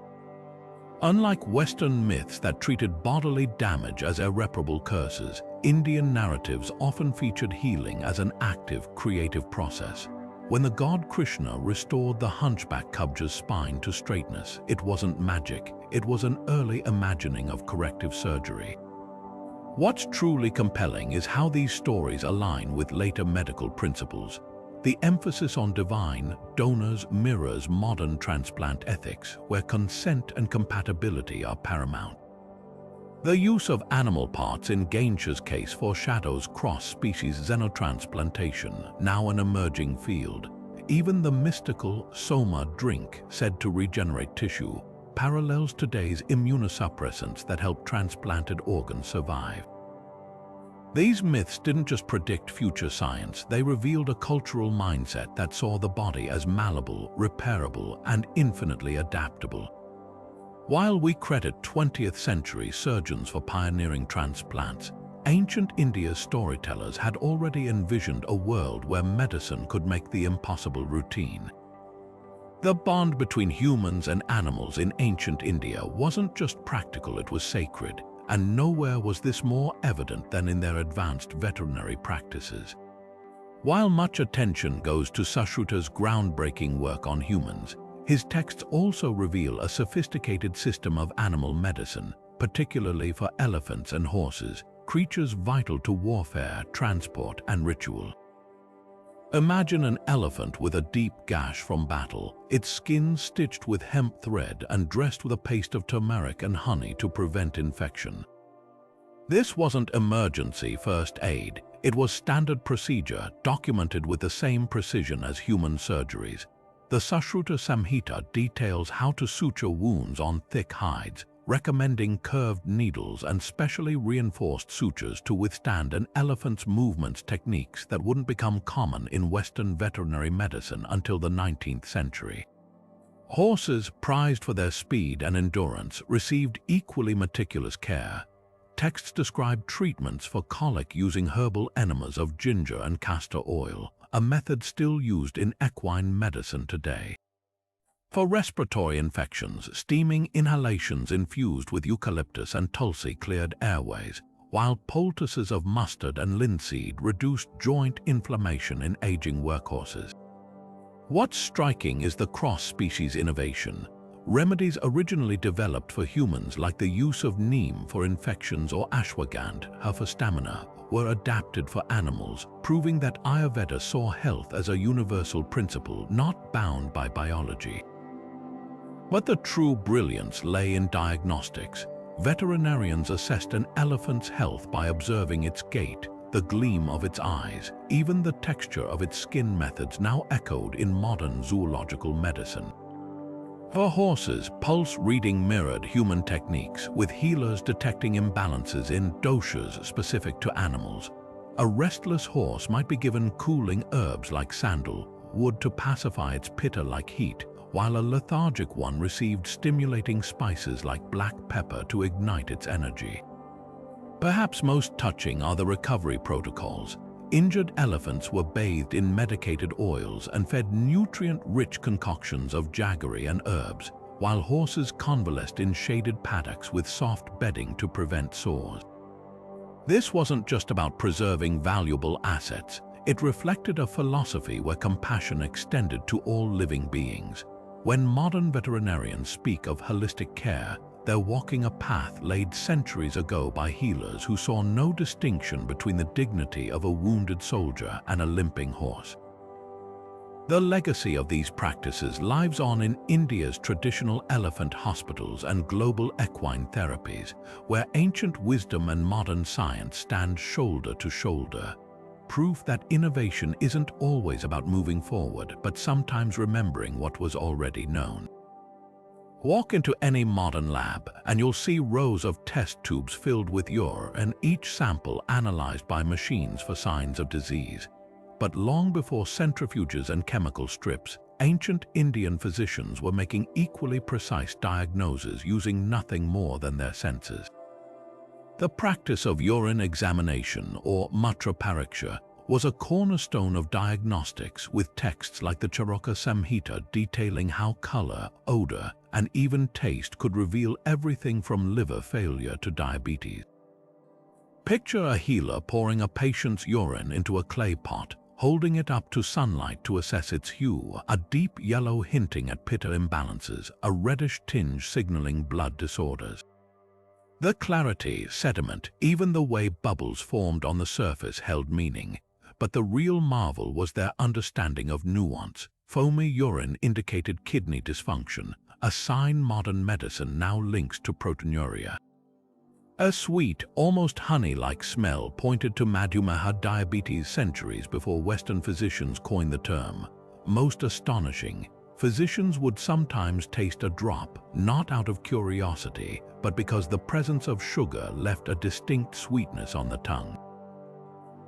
Unlike Western myths that treated bodily damage as irreparable curses, Indian narratives often featured healing as an active, creative process. When the god Krishna restored the hunchback Kabja's spine to straightness, it wasn't magic, it was an early imagining of corrective surgery. What's truly compelling is how these stories align with later medical principles. The emphasis on divine donors mirrors modern transplant ethics, where consent and compatibility are paramount. The use of animal parts in Ganesha's case foreshadows cross-species xenotransplantation, now an emerging field. Even the mystical soma drink, said to regenerate tissue, parallels today's immunosuppressants that help transplanted organs survive. These myths didn't just predict future science, they revealed a cultural mindset that saw the body as malleable, repairable, and infinitely adaptable. While we credit 20th century surgeons for pioneering transplants, ancient India's storytellers had already envisioned a world where medicine could make the impossible routine. The bond between humans and animals in ancient India wasn't just practical, it was sacred, and nowhere was this more evident than in their advanced veterinary practices. While much attention goes to Sushruta's groundbreaking work on humans, his texts also reveal a sophisticated system of animal medicine, particularly for elephants and horses, creatures vital to warfare, transport, and ritual. Imagine an elephant with a deep gash from battle, its skin stitched with hemp thread and dressed with a paste of turmeric and honey to prevent infection. This wasn't emergency first aid, it was standard procedure documented with the same precision as human surgeries. The Sushruta Samhita details how to suture wounds on thick hides, recommending curved needles and specially reinforced sutures to withstand an elephant's movements, techniques that wouldn't become common in Western veterinary medicine until the 19th century. Horses, prized for their speed and endurance, received equally meticulous care. Texts describe treatments for colic using herbal enemas of ginger and castor oil, a method still used in equine medicine today. For respiratory infections, steaming inhalations infused with eucalyptus and tulsi cleared airways, while poultices of mustard and linseed reduced joint inflammation in aging workhorses. What's striking is the cross-species innovation. Remedies originally developed for humans, like the use of neem for infections or ashwagandha for stamina, were adapted for animals, proving that Ayurveda saw health as a universal principle not bound by biology. But the true brilliance lay in diagnostics. Veterinarians assessed an elephant's health by observing its gait, the gleam of its eyes, even the texture of its skin. Methods now echoed in modern zoological medicine. For horses, pulse reading mirrored human techniques, with healers detecting imbalances in doshas specific to animals. A restless horse might be given cooling herbs like sandalwood to pacify its pitta-like heat, while a lethargic one received stimulating spices like black pepper to ignite its energy. Perhaps most touching are the recovery protocols. Injured elephants were bathed in medicated oils and fed nutrient-rich concoctions of jaggery and herbs, while horses convalesced in shaded paddocks with soft bedding to prevent sores. This wasn't just about preserving valuable assets. It reflected a philosophy where compassion extended to all living beings. When modern veterinarians speak of holistic care, they're walking a path laid centuries ago by healers who saw no distinction between the dignity of a wounded soldier and a limping horse. The legacy of these practices lives on in India's traditional elephant hospitals and global equine therapies, where ancient wisdom and modern science stand shoulder to shoulder. Proof that innovation isn't always about moving forward, but sometimes remembering what was already known. Walk into any modern lab and you'll see rows of test tubes filled with urine, each sample analyzed by machines for signs of disease. But long before centrifuges and chemical strips, ancient Indian physicians were making equally precise diagnoses using nothing more than their senses. The practice of urine examination, or matra pariksha, was a cornerstone of diagnostics, with texts like the Sushruta Samhita detailing how color, odor, and even taste could reveal everything from liver failure to diabetes. Picture a healer pouring a patient's urine into a clay pot, holding it up to sunlight to assess its hue, a deep yellow hinting at pitta imbalances, a reddish tinge signaling blood disorders. The clarity, sediment, even the way bubbles formed on the surface held meaning. But the real marvel was their understanding of nuance. Foamy urine indicated kidney dysfunction, a sign modern medicine now links to proteinuria. A sweet, almost honey-like smell pointed to Madhumeha diabetes centuries before Western physicians coined the term. Most astonishing, physicians would sometimes taste a drop, not out of curiosity, but because the presence of sugar left a distinct sweetness on the tongue.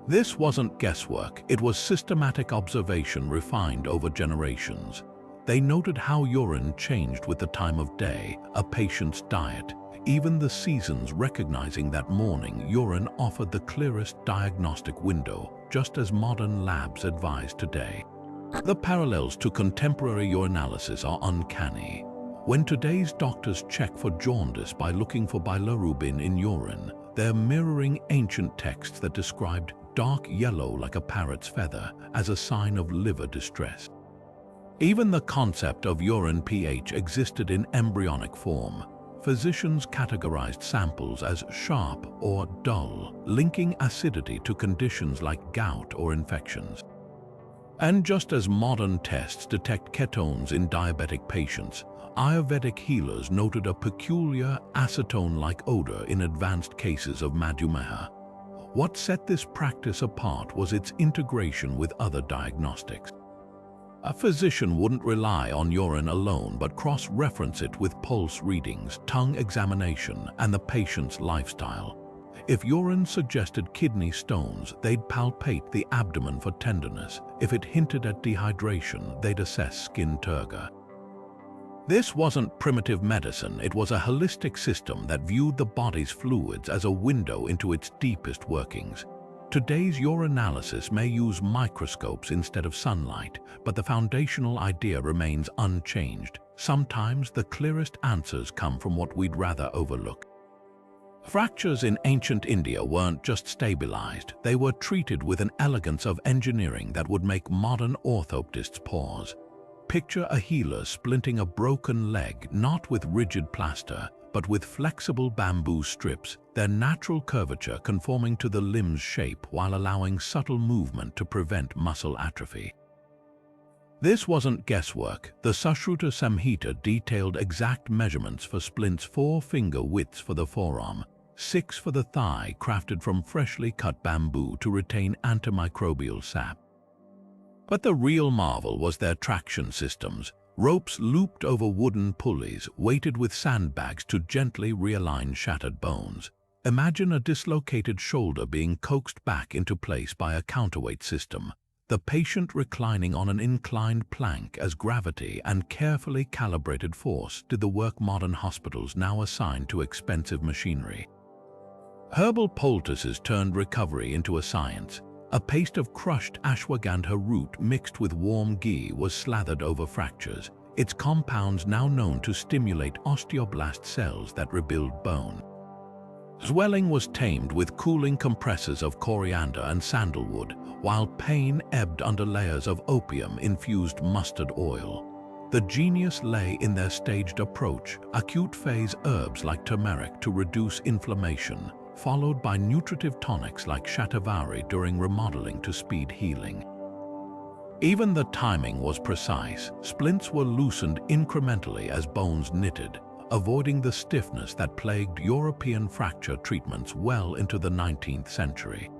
This wasn't guesswork, it was systematic observation refined over generations. They noted how urine changed with the time of day, a patient's diet, even the seasons, recognizing that morning urine offered the clearest diagnostic window, just as modern labs advise today. The parallels to contemporary urinalysis are uncanny. When today's doctors check for jaundice by looking for bilirubin in urine, they're mirroring ancient texts that described dark yellow like a parrot's feather as a sign of liver distress. Even the concept of urine pH existed in embryonic form. Physicians categorized samples as sharp or dull, linking acidity to conditions like gout or infections. And just as modern tests detect ketones in diabetic patients, Ayurvedic healers noted a peculiar acetone-like odor in advanced cases of Madhumeha. What set this practice apart was its integration with other diagnostics. A physician wouldn't rely on urine alone but cross-reference it with pulse readings, tongue examination, and the patient's lifestyle. If urine suggested kidney stones, they'd palpate the abdomen for tenderness. If it hinted at dehydration, they'd assess skin turgor. This wasn't primitive medicine, it was a holistic system that viewed the body's fluids as a window into its deepest workings. Today's urinalysis may use microscopes instead of sunlight, but the foundational idea remains unchanged. Sometimes the clearest answers come from what we'd rather overlook. Fractures in ancient India weren't just stabilized, they were treated with an elegance of engineering that would make modern orthoptists pause. Picture a healer splinting a broken leg not with rigid plaster, but with flexible bamboo strips, their natural curvature conforming to the limb's shape while allowing subtle movement to prevent muscle atrophy. This wasn't guesswork. The Sushruta Samhita detailed exact measurements for splints, 4-finger widths for the forearm, 6 for the thigh, crafted from freshly cut bamboo to retain antimicrobial sap. But the real marvel was their traction systems, ropes looped over wooden pulleys, weighted with sandbags to gently realign shattered bones. Imagine a dislocated shoulder being coaxed back into place by a counterweight system, the patient reclining on an inclined plank as gravity and carefully calibrated force did the work modern hospitals now assign to expensive machinery. Herbal poultices turned recovery into a science. A paste of crushed ashwagandha root mixed with warm ghee was slathered over fractures, its compounds now known to stimulate osteoblast cells that rebuild bone. Swelling was tamed with cooling compresses of coriander and sandalwood, while pain ebbed under layers of opium-infused mustard oil. The genius lay in their staged approach, acute-phase herbs like turmeric to reduce inflammation, followed by nutritive tonics like shatavari during remodeling to speed healing. Even the timing was precise. Splints were loosened incrementally as bones knitted, avoiding the stiffness that plagued European fracture treatments well into the 19th century.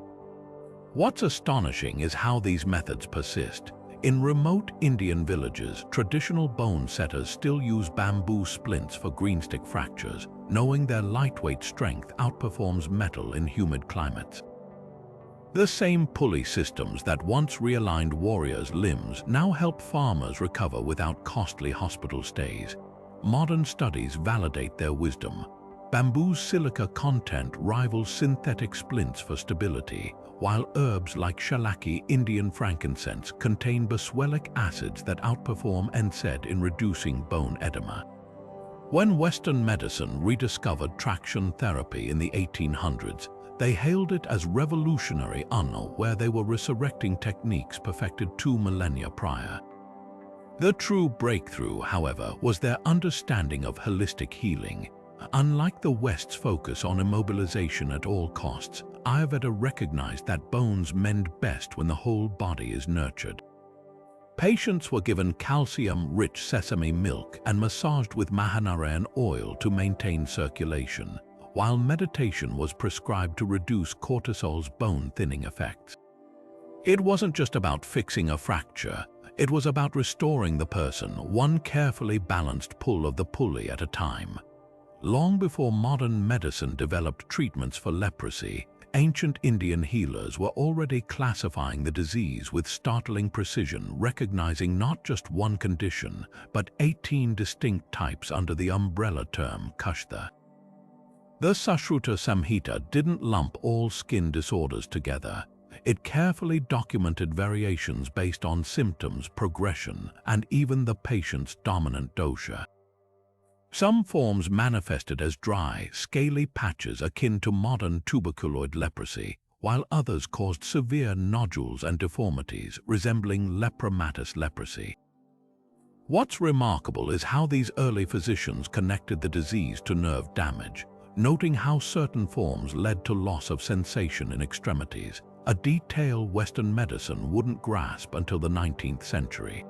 What's astonishing is how these methods persist. In remote Indian villages, traditional bone setters still use bamboo splints for greenstick fractures, knowing their lightweight strength outperforms metal in humid climates. The same pulley systems that once realigned warriors' limbs now help farmers recover without costly hospital stays. Modern studies validate their wisdom. Bamboo's silica content rivals synthetic splints for stability, while herbs like shalaki, Indian frankincense, contain boswellic acids that outperform NSAID in reducing bone edema. When Western medicine rediscovered traction therapy in the 1800s, they hailed it as revolutionary, where they were resurrecting techniques perfected 2 millennia prior. The true breakthrough, however, was their understanding of holistic healing. Unlike the West's focus on immobilization at all costs, Ayurveda recognized that bones mend best when the whole body is nurtured. Patients were given calcium-rich sesame milk and massaged with Mahanarayan oil to maintain circulation, while meditation was prescribed to reduce cortisol's bone-thinning effects. It wasn't just about fixing a fracture, it was about restoring the person, one carefully balanced pull of the pulley at a time. Long before modern medicine developed treatments for leprosy, ancient Indian healers were already classifying the disease with startling precision, recognizing not just one condition, but 18 distinct types under the umbrella term Kashtha. The Sushruta Samhita didn't lump all skin disorders together. It carefully documented variations based on symptoms, progression, and even the patient's dominant dosha. Some forms manifested as dry, scaly patches akin to modern tuberculoid leprosy, while others caused severe nodules and deformities resembling lepromatous leprosy. What's remarkable is how these early physicians connected the disease to nerve damage, noting how certain forms led to loss of sensation in extremities, a detail Western medicine wouldn't grasp until the 19th century.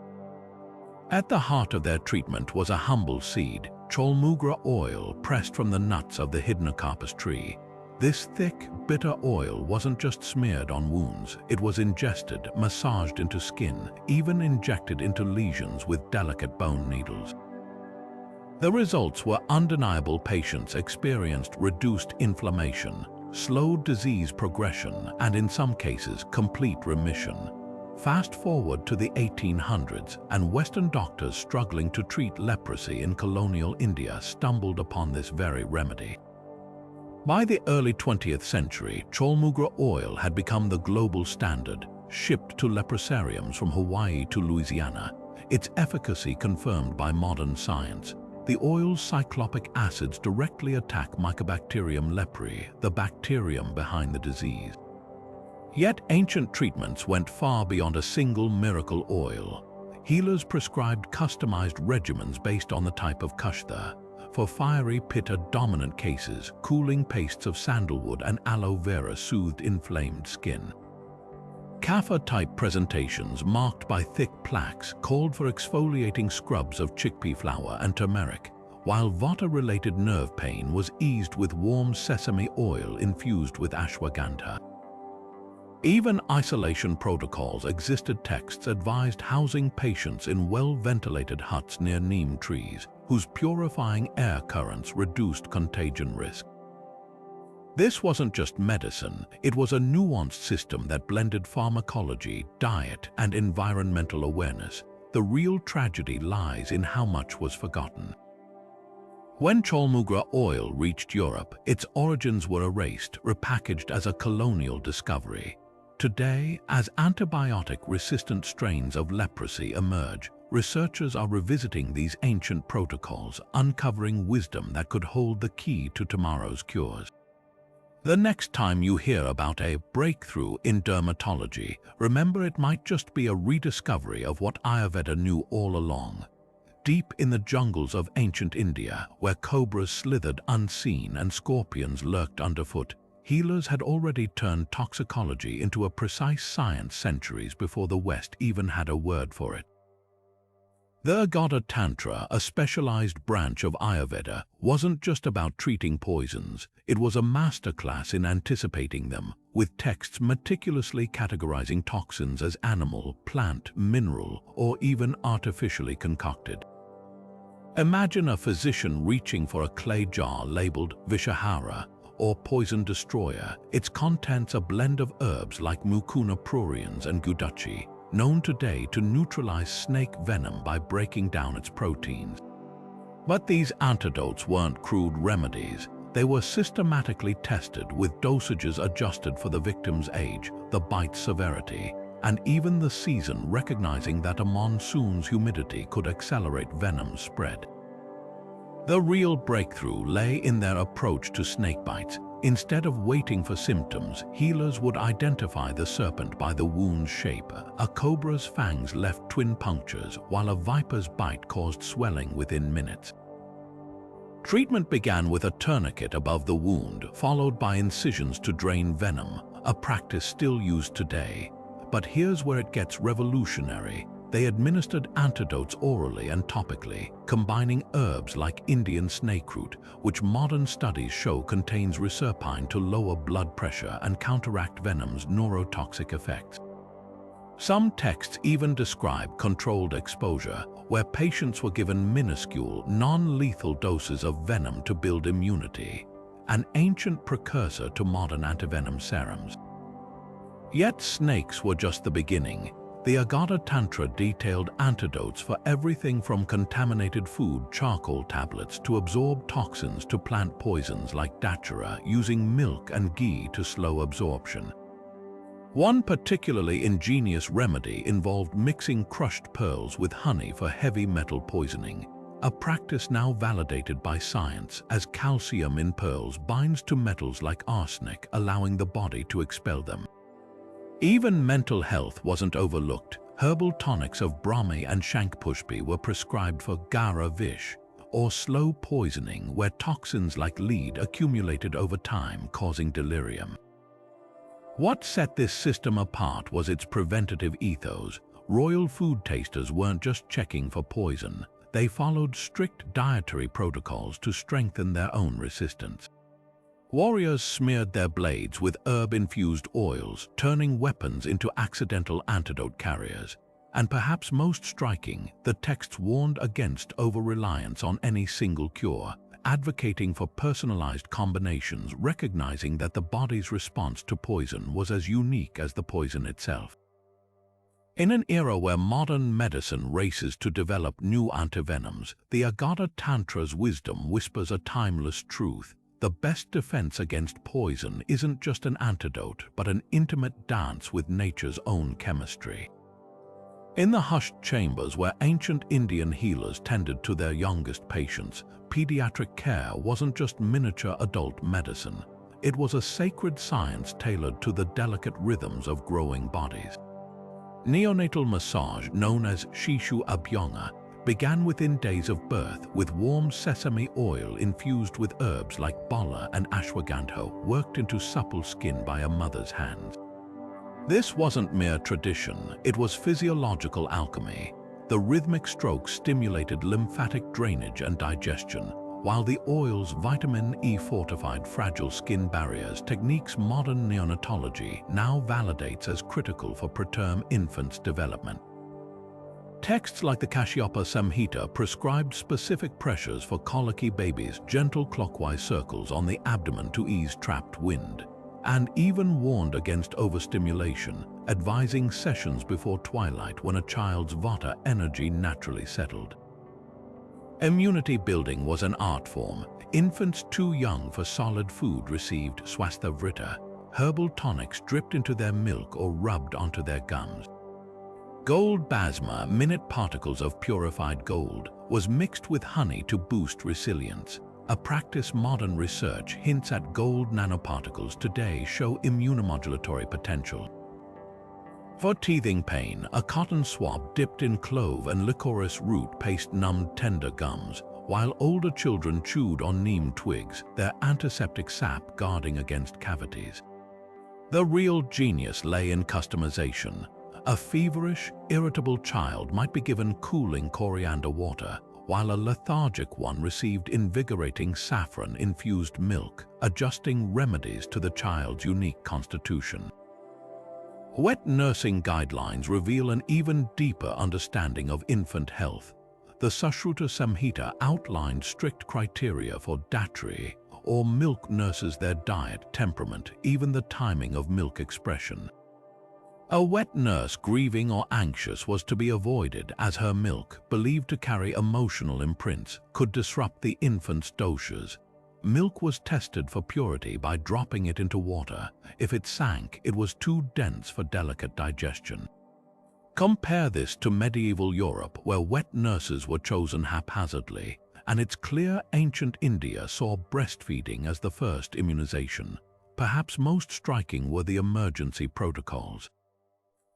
At the heart of their treatment was a humble seed, cholmugra oil pressed from the nuts of the Hydnocarpus tree. This thick, bitter oil wasn't just smeared on wounds, it was ingested, massaged into skin, even injected into lesions with delicate bone needles. The results were undeniable. Patients experienced reduced inflammation, slowed disease progression, and in some cases, complete remission. Fast forward to the 1800s, and Western doctors struggling to treat leprosy in colonial India stumbled upon this very remedy. By the early 20th century, cholmugra oil had become the global standard, shipped to leprosariums from Hawaii to Louisiana, its efficacy confirmed by modern science. The oil's cyclopic acids directly attack Mycobacterium leprae, the bacterium behind the disease. Yet ancient treatments went far beyond a single miracle oil. Healers prescribed customized regimens based on the type of Kashtha. For fiery pitta-dominant cases, cooling pastes of sandalwood and aloe vera soothed inflamed skin. Kapha-type presentations marked by thick plaques called for exfoliating scrubs of chickpea flour and turmeric, while Vata-related nerve pain was eased with warm sesame oil infused with ashwagandha. Even isolation protocols existed. Texts advised housing patients in well-ventilated huts near neem trees, whose purifying air currents reduced contagion risk. This wasn't just medicine, it was a nuanced system that blended pharmacology, diet, and environmental awareness. The real tragedy lies in how much was forgotten. When cholmugra oil reached Europe, its origins were erased, repackaged as a colonial discovery. Today, as antibiotic-resistant strains of leprosy emerge, researchers are revisiting these ancient protocols, uncovering wisdom that could hold the key to tomorrow's cures. The next time you hear about a breakthrough in dermatology, remember it might just be a rediscovery of what Ayurveda knew all along. Deep in the jungles of ancient India, where cobras slithered unseen and scorpions lurked underfoot, healers had already turned toxicology into a precise science centuries before the West even had a word for it. The Agada Tantra, a specialized branch of Ayurveda, wasn't just about treating poisons. It was a masterclass in anticipating them, with texts meticulously categorizing toxins as animal, plant, mineral, or even artificially concocted. Imagine a physician reaching for a clay jar labeled Vishahara, or poison destroyer. Its contents a blend of herbs like mucuna pruriens and guduchi, known today to neutralize snake venom by breaking down its proteins. But these antidotes weren't crude remedies. They were systematically tested with dosages adjusted for the victim's age, the bite's severity, and even the season, recognizing that a monsoon's humidity could accelerate venom's spread. The real breakthrough lay in their approach to snake bites. Instead of waiting for symptoms, healers would identify the serpent by the wound's shape. A cobra's fangs left twin punctures, while a viper's bite caused swelling within minutes. Treatment began with a tourniquet above the wound, followed by incisions to drain venom, a practice still used today. But here's where it gets revolutionary. They administered antidotes orally and topically, combining herbs like Indian snakeroot, which modern studies show contains reserpine to lower blood pressure and counteract venom's neurotoxic effects. Some texts even describe controlled exposure, where patients were given minuscule, non-lethal doses of venom to build immunity, an ancient precursor to modern antivenom serums. Yet snakes were just the beginning. The Agada Tantra detailed antidotes for everything from contaminated food charcoal tablets to absorb toxins to plant poisons like datura, using milk and ghee to slow absorption. One particularly ingenious remedy involved mixing crushed pearls with honey for heavy metal poisoning, a practice now validated by science, as calcium in pearls binds to metals like arsenic, allowing the body to expel them. Even mental health wasn't overlooked. Herbal tonics of Brahmi and Shankpushpi were prescribed for Gara Vish, or slow poisoning, where toxins like lead accumulated over time, causing delirium. What set this system apart was its preventative ethos. Royal food tasters weren't just checking for poison. They followed strict dietary protocols to strengthen their own resistance. Warriors smeared their blades with herb-infused oils, turning weapons into accidental antidote carriers. And perhaps most striking, the texts warned against over-reliance on any single cure, advocating for personalized combinations, recognizing that the body's response to poison was as unique as the poison itself. In an era where modern medicine races to develop new antivenoms, the Agada Tantra's wisdom whispers a timeless truth. The best defense against poison isn't just an antidote, but an intimate dance with nature's own chemistry. In the hushed chambers where ancient Indian healers tended to their youngest patients, pediatric care wasn't just miniature adult medicine. It was a sacred science tailored to the delicate rhythms of growing bodies. Neonatal massage, known as Shishu Abhyanga, began within days of birth with warm sesame oil infused with herbs like bala and ashwagandha worked into supple skin by a mother's hands. This wasn't mere tradition, it was physiological alchemy. The rhythmic strokes stimulated lymphatic drainage and digestion, while the oils vitamin E fortified fragile skin barriers, techniques modern neonatology now validates as critical for preterm infants' development. Texts like the Sushruta Samhita prescribed specific pressures for colicky babies, gentle clockwise circles on the abdomen to ease trapped wind, and even warned against overstimulation, advising sessions before twilight when a child's vata energy naturally settled. Immunity building was an art form. Infants too young for solid food received swastavrita, herbal tonics dripped into their milk or rubbed onto their gums. Gold basma, minute particles of purified gold, was mixed with honey to boost resilience. A practice modern research hints at gold nanoparticles today show immunomodulatory potential. For teething pain, a cotton swab dipped in clove and licorice root paste numbed tender gums, while older children chewed on neem twigs, their antiseptic sap guarding against cavities. The real genius lay in customization. A feverish, irritable child might be given cooling coriander water, while a lethargic one received invigorating saffron-infused milk, adjusting remedies to the child's unique constitution. Wet nursing guidelines reveal an even deeper understanding of infant health. The Sushruta Samhita outlined strict criteria for datry, or milk nurses, their diet, temperament, even the timing of milk expression. A wet nurse grieving or anxious was to be avoided, as her milk, believed to carry emotional imprints, could disrupt the infant's doshas. Milk was tested for purity by dropping it into water. If it sank, it was too dense for delicate digestion. Compare this to medieval Europe, where wet nurses were chosen haphazardly, and it's clear ancient India saw breastfeeding as the first immunization. Perhaps most striking were the emergency protocols.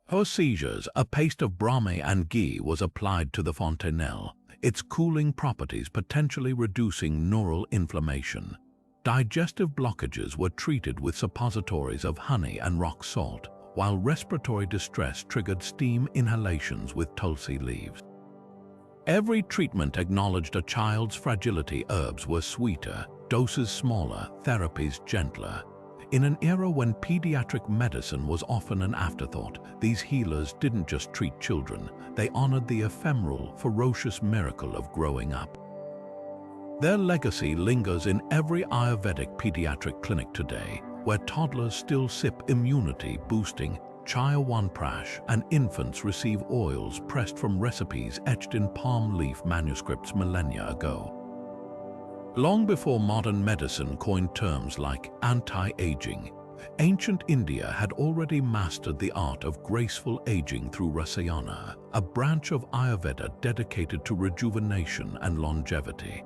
For seizures, a paste of brahmi and ghee was applied to the fontanelle, its cooling properties potentially reducing neural inflammation. Digestive blockages were treated with suppositories of honey and rock salt, while respiratory distress triggered steam inhalations with tulsi leaves. Every treatment acknowledged a child's fragility. Herbs were sweeter, doses smaller, therapies gentler. In an era when pediatric medicine was often an afterthought, these healers didn't just treat children, they honored the ephemeral, ferocious miracle of growing up. Their legacy lingers in every Ayurvedic pediatric clinic today, where toddlers still sip immunity-boosting Chyawanprash and infants receive oils pressed from recipes etched in palm leaf manuscripts millennia ago. Long before modern medicine coined terms like anti-aging, ancient India had already mastered the art of graceful aging through rasayana, a branch of Ayurveda dedicated to rejuvenation and longevity.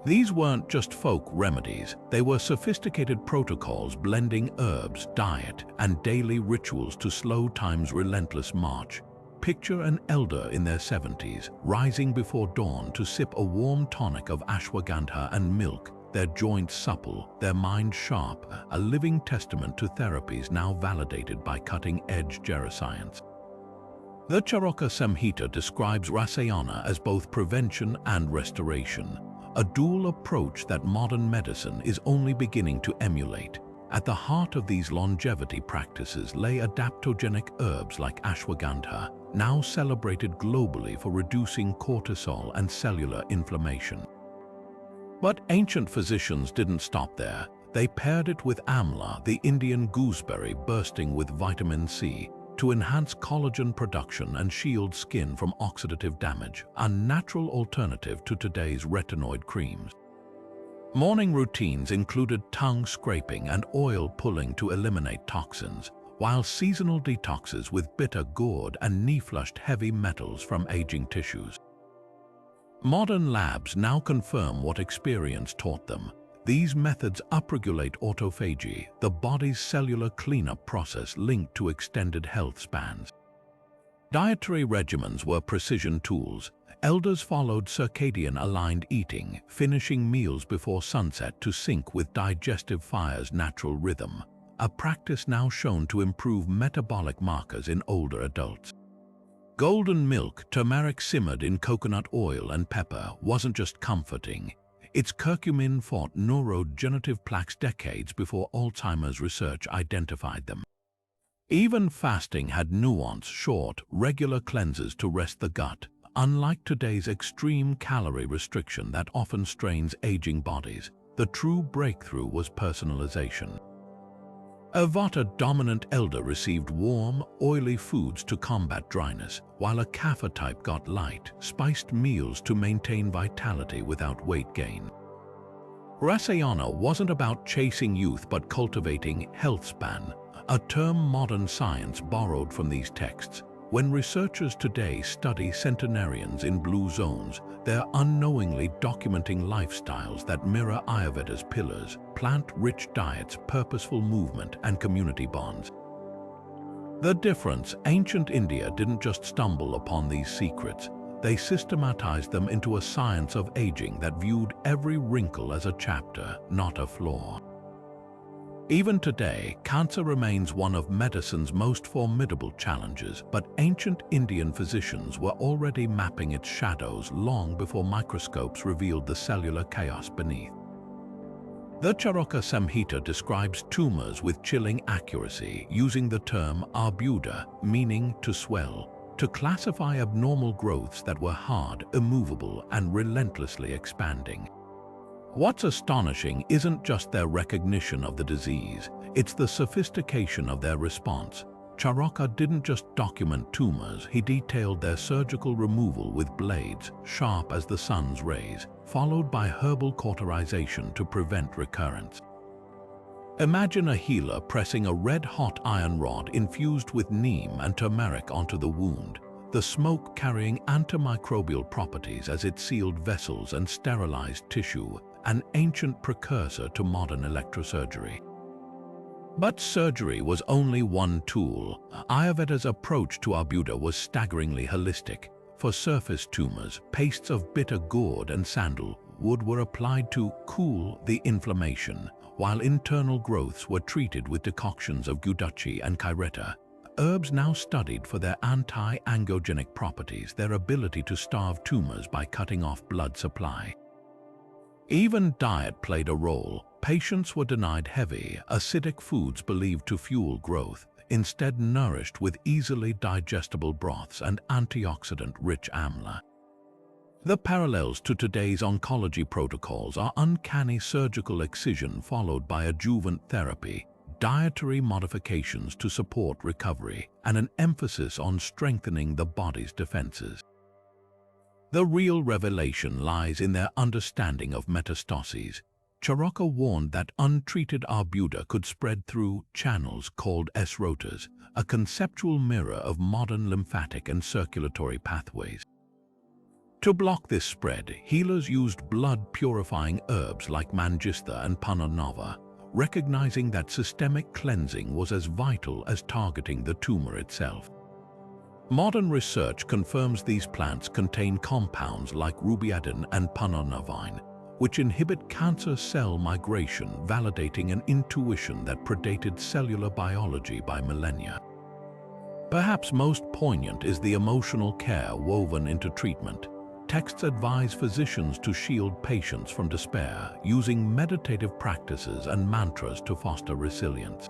These weren't just folk remedies, they were sophisticated protocols blending herbs, diet, and daily rituals to slow time's relentless march. Picture an elder in their 70s, rising before dawn to sip a warm tonic of ashwagandha and milk, their joints supple, their mind sharp, a living testament to therapies now validated by cutting-edge geroscience. The Charaka Samhita describes rasayana as both prevention and restoration, a dual approach that modern medicine is only beginning to emulate. At the heart of these longevity practices lay adaptogenic herbs like ashwagandha, now celebrated globally for reducing cortisol and cellular inflammation. But ancient physicians didn't stop there. They paired it with amla, the Indian gooseberry bursting with vitamin C, to enhance collagen production and shield skin from oxidative damage, a natural alternative to today's retinoid creams. Morning routines included tongue scraping and oil pulling to eliminate toxins, while seasonal detoxes with bitter gourd and knee-flushed heavy metals from aging tissues. Modern labs now confirm what experience taught them. These methods upregulate autophagy, the body's cellular cleanup process linked to extended health spans. Dietary regimens were precision tools. Elders followed circadian-aligned eating, finishing meals before sunset to sync with digestive fire's natural rhythm. a practice now shown to improve metabolic markers in older adults. Golden milk, turmeric simmered in coconut oil and pepper, wasn't just comforting. Its curcumin fought neurodegenerative plaques decades before Alzheimer's research identified them. Even fasting had nuanced, short, regular cleanses to rest the gut, unlike today's extreme calorie restriction that often strains aging bodies. The true breakthrough was personalization. A Vata-dominant elder received warm, oily foods to combat dryness, while a Kapha type got light, spiced meals to maintain vitality without weight gain. Rasayana wasn't about chasing youth but cultivating health span, a term modern science borrowed from these texts. When researchers today study centenarians in blue zones, they're unknowingly documenting lifestyles that mirror Ayurveda's pillars: plant-rich diets, purposeful movement, and community bonds. The difference: ancient India didn't just stumble upon these secrets, they systematized them into a science of aging that viewed every wrinkle as a chapter, not a flaw. Even today, cancer remains one of medicine's most formidable challenges, but ancient Indian physicians were already mapping its shadows long before microscopes revealed the cellular chaos beneath. The Sushruta Samhita describes tumors with chilling accuracy, using the term arbuda, meaning to swell, to classify abnormal growths that were hard, immovable, and relentlessly expanding. What's astonishing isn't just their recognition of the disease, it's the sophistication of their response. Sushruta didn't just document tumors, he detailed their surgical removal with blades, sharp as the sun's rays, followed by herbal cauterization to prevent recurrence. Imagine a healer pressing a red-hot iron rod infused with neem and turmeric onto the wound, the smoke carrying antimicrobial properties as it sealed vessels and sterilized tissue, an ancient precursor to modern electrosurgery. But surgery was only one tool. Ayurveda's approach to arbuda was staggeringly holistic. For surface tumors, pastes of bitter gourd and sandalwood were applied to cool the inflammation, while internal growths were treated with decoctions of guduchi and kyreta. Herbs now studied for their anti-angiogenic properties, their ability to starve tumors by cutting off blood supply. Even diet played a role. Patients were denied heavy, acidic foods believed to fuel growth, instead nourished with easily digestible broths and antioxidant-rich amla. The parallels to today's oncology protocols are uncanny: surgical excision followed by adjuvant therapy, dietary modifications to support recovery, and an emphasis on strengthening the body's defenses. The real revelation lies in their understanding of metastases. Sushruta warned that untreated arbuda could spread through channels called esrotas, a conceptual mirror of modern lymphatic and circulatory pathways. To block this spread, healers used blood-purifying herbs like mangista and pananava, recognizing that systemic cleansing was as vital as targeting the tumor itself. Modern research confirms these plants contain compounds like rubiadin and pananavine, which inhibit cancer cell migration, validating an intuition that predated cellular biology by millennia. Perhaps most poignant is the emotional care woven into treatment. Texts advise physicians to shield patients from despair, using meditative practices and mantras to foster resilience.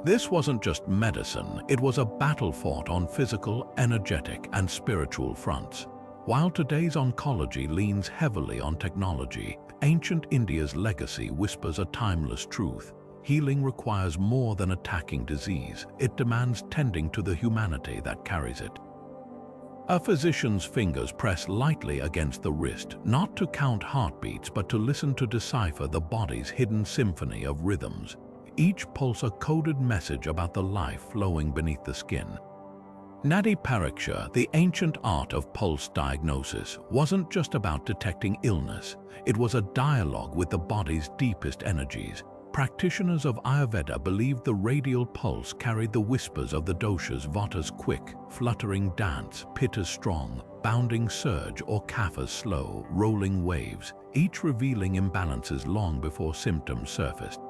This wasn't just medicine, it was a battle fought on physical, energetic, and spiritual fronts. While today's oncology leans heavily on technology, ancient India's legacy whispers a timeless truth. Healing requires more than attacking disease, it demands tending to the humanity that carries it. A physician's fingers press lightly against the wrist, not to count heartbeats but to listen to decipher the body's hidden symphony of rhythms, each pulse a coded message about the life flowing beneath the skin. Nadi Pariksha, the ancient art of pulse diagnosis, wasn't just about detecting illness, it was a dialogue with the body's deepest energies. Practitioners of Ayurveda believed the radial pulse carried the whispers of the doshas: Vata's quick, fluttering dance, Pitta's strong, bounding surge, or Kapha's slow, rolling waves, each revealing imbalances long before symptoms surfaced.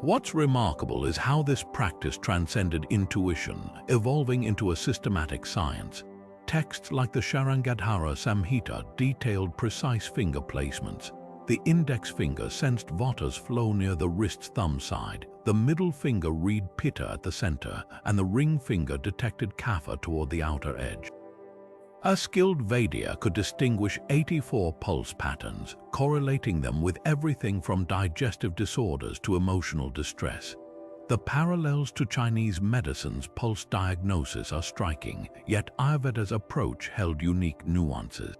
What's remarkable is how this practice transcended intuition, evolving into a systematic science. Texts like the Sushruta Samhita detailed precise finger placements. The index finger sensed Vatas flow near the wrist's thumb side, the middle finger read Pitta at the center, and the ring finger detected Kapha toward the outer edge. A skilled Vaidya could distinguish 84 pulse patterns, correlating them with everything from digestive disorders to emotional distress. The parallels to Chinese medicine's pulse diagnosis are striking, yet Ayurveda's approach held unique nuances.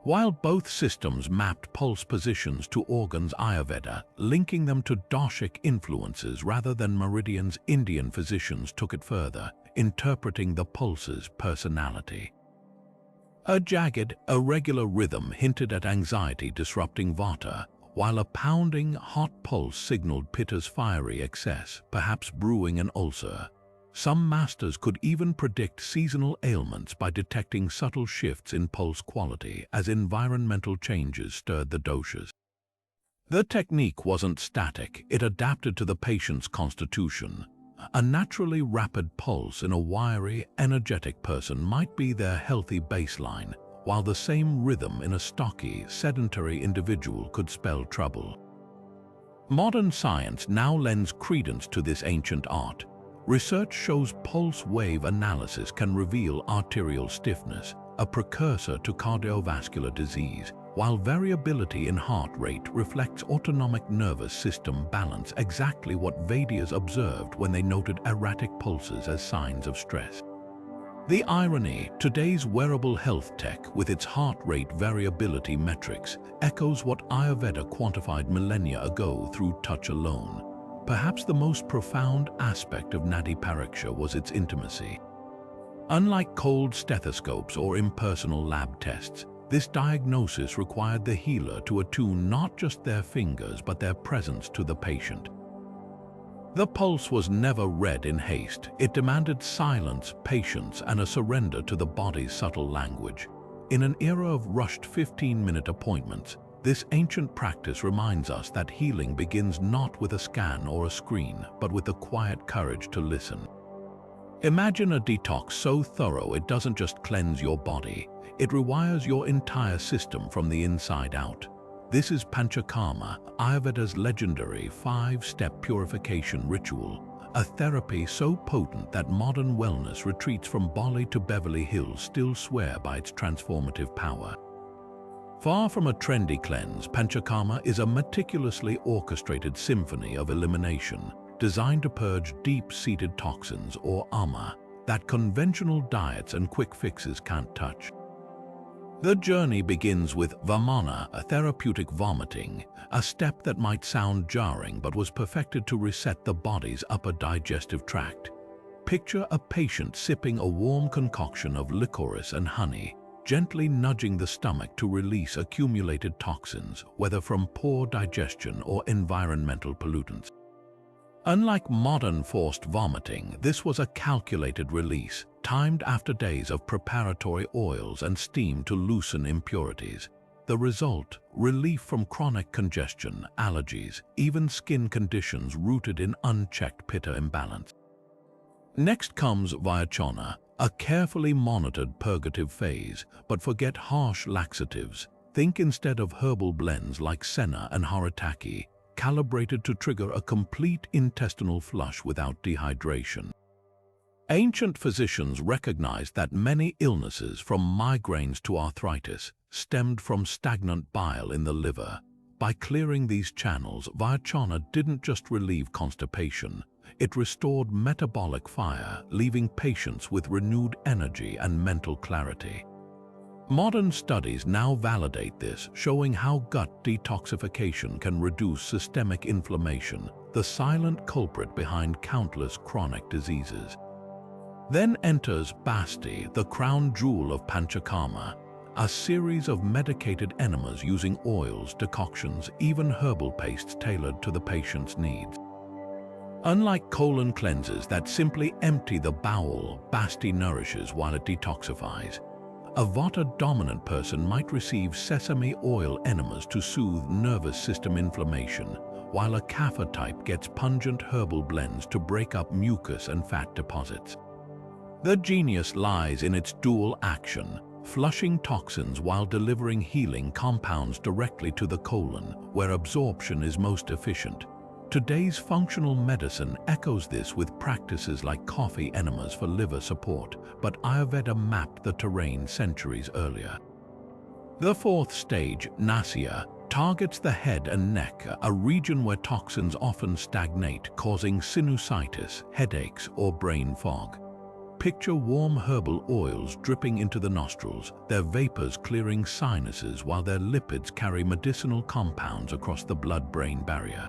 While both systems mapped pulse positions to organs, Ayurveda, linking them to doshic influences rather than meridians, Indian physicians took it further, interpreting the pulse's personality. A jagged, irregular rhythm hinted at anxiety disrupting Vata, while a pounding, hot pulse signaled Pitta's fiery excess, perhaps brewing an ulcer. Some masters could even predict seasonal ailments by detecting subtle shifts in pulse quality as environmental changes stirred the doshas. The technique wasn't static, it adapted to the patient's constitution. A naturally rapid pulse in a wiry, energetic person might be their healthy baseline, while the same rhythm in a stocky, sedentary individual could spell trouble. Modern science now lends credence to this ancient art. Research shows pulse wave analysis can reveal arterial stiffness, a precursor to cardiovascular disease, while variability in heart rate reflects autonomic nervous system balance, exactly what Vaidyas observed when they noted erratic pulses as signs of stress. The irony, today's wearable health tech with its heart rate variability metrics echoes what Ayurveda quantified millennia ago through touch alone. Perhaps the most profound aspect of Nadi Pariksha was its intimacy. Unlike cold stethoscopes or impersonal lab tests, this diagnosis required the healer to attune not just their fingers but their presence to the patient. The pulse was never read in haste. It demanded silence, patience, and a surrender to the body's subtle language. In an era of rushed 15-minute appointments, this ancient practice reminds us that healing begins not with a scan or a screen, but with the quiet courage to listen. Imagine a detox so thorough it doesn't just cleanse your body, it rewires your entire system from the inside out. This is Panchakarma, Ayurveda's legendary 5-step purification ritual, a therapy so potent that modern wellness retreats from Bali to Beverly Hills still swear by its transformative power. Far from a trendy cleanse, Panchakarma is a meticulously orchestrated symphony of elimination, designed to purge deep-seated toxins or ama that conventional diets and quick fixes can't touch. The journey begins with vamana, a therapeutic vomiting, a step that might sound jarring but was perfected to reset the body's upper digestive tract. Picture a patient sipping a warm concoction of licorice and honey, gently nudging the stomach to release accumulated toxins, whether from poor digestion or environmental pollutants. Unlike modern forced vomiting, this was a calculated release, timed after days of preparatory oils and steam to loosen impurities. The result, relief from chronic congestion, allergies, even skin conditions rooted in unchecked pitta imbalance. Next comes Vyachana, a carefully monitored purgative phase, but forget harsh laxatives. Think instead of herbal blends like senna and haritaki, calibrated to trigger a complete intestinal flush without dehydration. Ancient physicians recognized that many illnesses, from migraines to arthritis, stemmed from stagnant bile in the liver. By clearing these channels, Vyachana didn't just relieve constipation, it restored metabolic fire, leaving patients with renewed energy and mental clarity. Modern studies now validate this, showing how gut detoxification can reduce systemic inflammation, the silent culprit behind countless chronic diseases. Then enters Basti, the crown jewel of Panchakarma, a series of medicated enemas using oils, decoctions, even herbal pastes tailored to the patient's needs. Unlike colon cleanses that simply empty the bowel, Basti nourishes while it detoxifies. A Vata-dominant person might receive sesame oil enemas to soothe nervous system inflammation, while a kapha type gets pungent herbal blends to break up mucus and fat deposits. The genius lies in its dual action, flushing toxins while delivering healing compounds directly to the colon, where absorption is most efficient. Today's functional medicine echoes this with practices like coffee enemas for liver support, but Ayurveda mapped the terrain centuries earlier. The fourth stage, Nasya, targets the head and neck, a region where toxins often stagnate, causing sinusitis, headaches, or brain fog. Picture warm herbal oils dripping into the nostrils, their vapors clearing sinuses while their lipids carry medicinal compounds across the blood-brain barrier.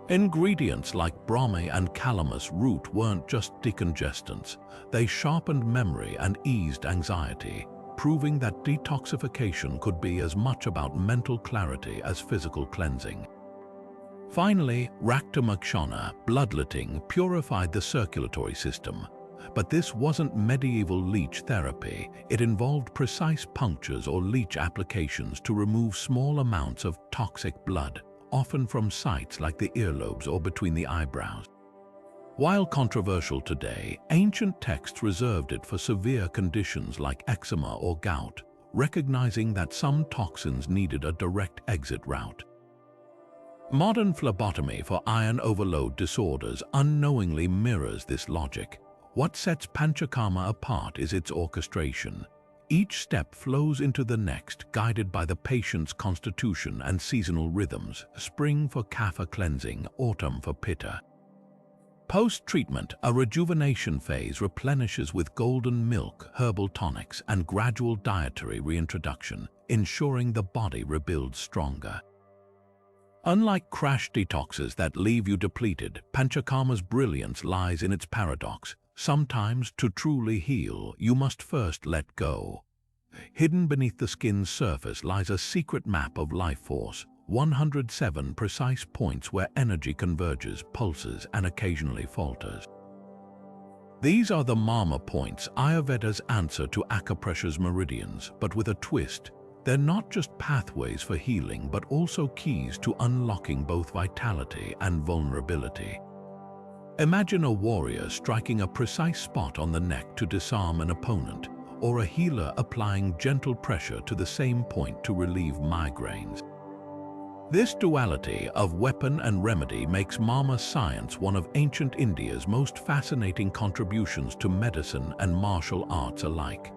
Ingredients like brahmi and calamus root weren't just decongestants, they sharpened memory and eased anxiety, proving that detoxification could be as much about mental clarity as physical cleansing. Finally, Raktamakshana, bloodletting, purified the circulatory system. But this wasn't medieval leech therapy. It involved precise punctures or leech applications to remove small amounts of toxic blood, often from sites like the earlobes or between the eyebrows. While controversial today, ancient texts reserved it for severe conditions like eczema or gout, recognizing that some toxins needed a direct exit route. Modern phlebotomy for iron overload disorders unknowingly mirrors this logic. What sets Panchakarma apart is its orchestration. Each step flows into the next, guided by the patient's constitution and seasonal rhythms, spring for kapha cleansing, autumn for pitta. Post-treatment, a rejuvenation phase replenishes with golden milk, herbal tonics, and gradual dietary reintroduction, ensuring the body rebuilds stronger. Unlike crash detoxes that leave you depleted, Panchakarma's brilliance lies in its paradox. Sometimes, to truly heal, you must first let go. Hidden beneath the skin's surface lies a secret map of life force, 107 precise points where energy converges, pulses, and occasionally falters. These are the Mama points, Ayurveda's answer to acupressure's meridians, but with a twist. They're not just pathways for healing, but also keys to unlocking both vitality and vulnerability. Imagine a warrior striking a precise spot on the neck to disarm an opponent, or a healer applying gentle pressure to the same point to relieve migraines. This duality of weapon and remedy makes Mama science one of ancient India's most fascinating contributions to medicine and martial arts alike.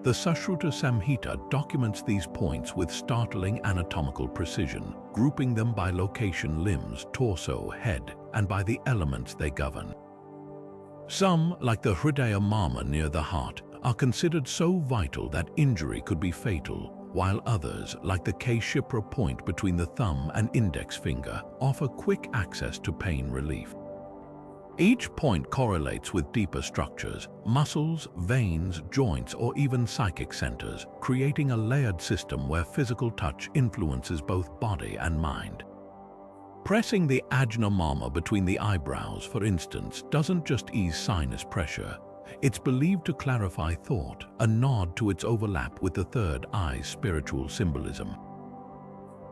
The Sushruta Samhita documents these points with startling anatomical precision, grouping them by location: limbs, torso, head, and by the elements they govern. Some, like the Hridaya Mama near the heart, are considered so vital that injury could be fatal, while others, like the Kshipra point between the thumb and index finger, offer quick access to pain relief. Each point correlates with deeper structures, muscles, veins, joints, or even psychic centers, creating a layered system where physical touch influences both body and mind. Pressing the Ajna Mama between the eyebrows, for instance, doesn't just ease sinus pressure. It's believed to clarify thought, a nod to its overlap with the third eye's spiritual symbolism.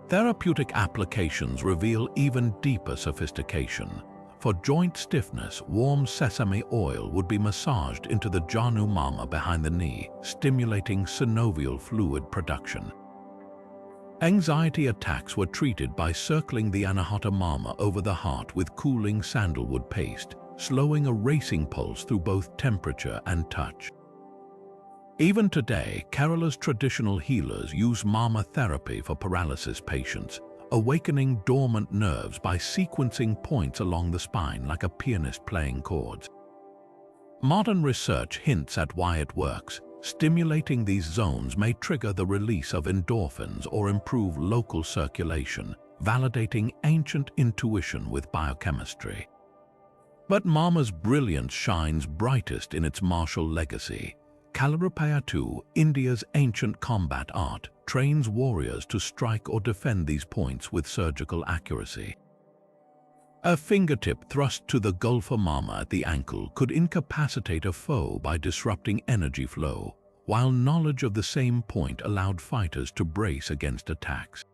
Therapeutic applications reveal even deeper sophistication. For joint stiffness, warm sesame oil would be massaged into the Janu Mama behind the knee, stimulating synovial fluid production. Anxiety attacks were treated by circling the Anahata Mama over the heart with cooling sandalwood paste, slowing a racing pulse through both temperature and touch. Even today, Kerala's traditional healers use Mama therapy for paralysis patients, awakening dormant nerves by sequencing points along the spine like a pianist playing chords. Modern research hints at why it works. Stimulating these zones may trigger the release of endorphins or improve local circulation, validating ancient intuition with biochemistry. But Mama's brilliance shines brightest in its martial legacy. Kalaripayattu, India's ancient combat art, trains warriors to strike or defend these points with surgical accuracy. A fingertip thrust to the Gulfa Mama at the ankle could incapacitate a foe by disrupting energy flow, while knowledge of the same point allowed fighters to brace against attacks.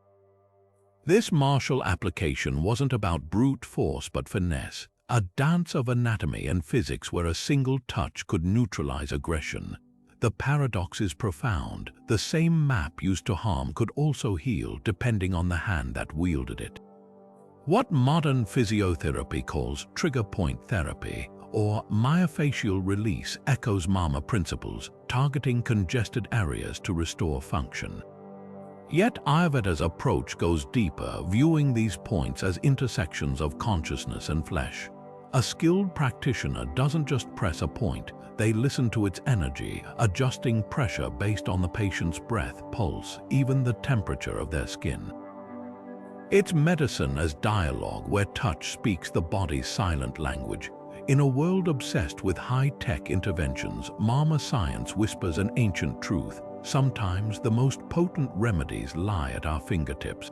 This martial application wasn't about brute force but finesse, a dance of anatomy and physics where a single touch could neutralize aggression. The paradox is profound. The same map used to harm could also heal depending on the hand that wielded it. What modern physiotherapy calls trigger point therapy or myofascial release echoes MAMA principles, targeting congested areas to restore function. Yet Ayurveda's approach goes deeper, viewing these points as intersections of consciousness and flesh. A skilled practitioner doesn't just press a point, they listen to its energy, adjusting pressure based on the patient's breath, pulse, even the temperature of their skin. It's medicine as dialogue where touch speaks the body's silent language. In a world obsessed with high-tech interventions, MAMA science whispers an ancient truth. Sometimes the most potent remedies lie at our fingertips.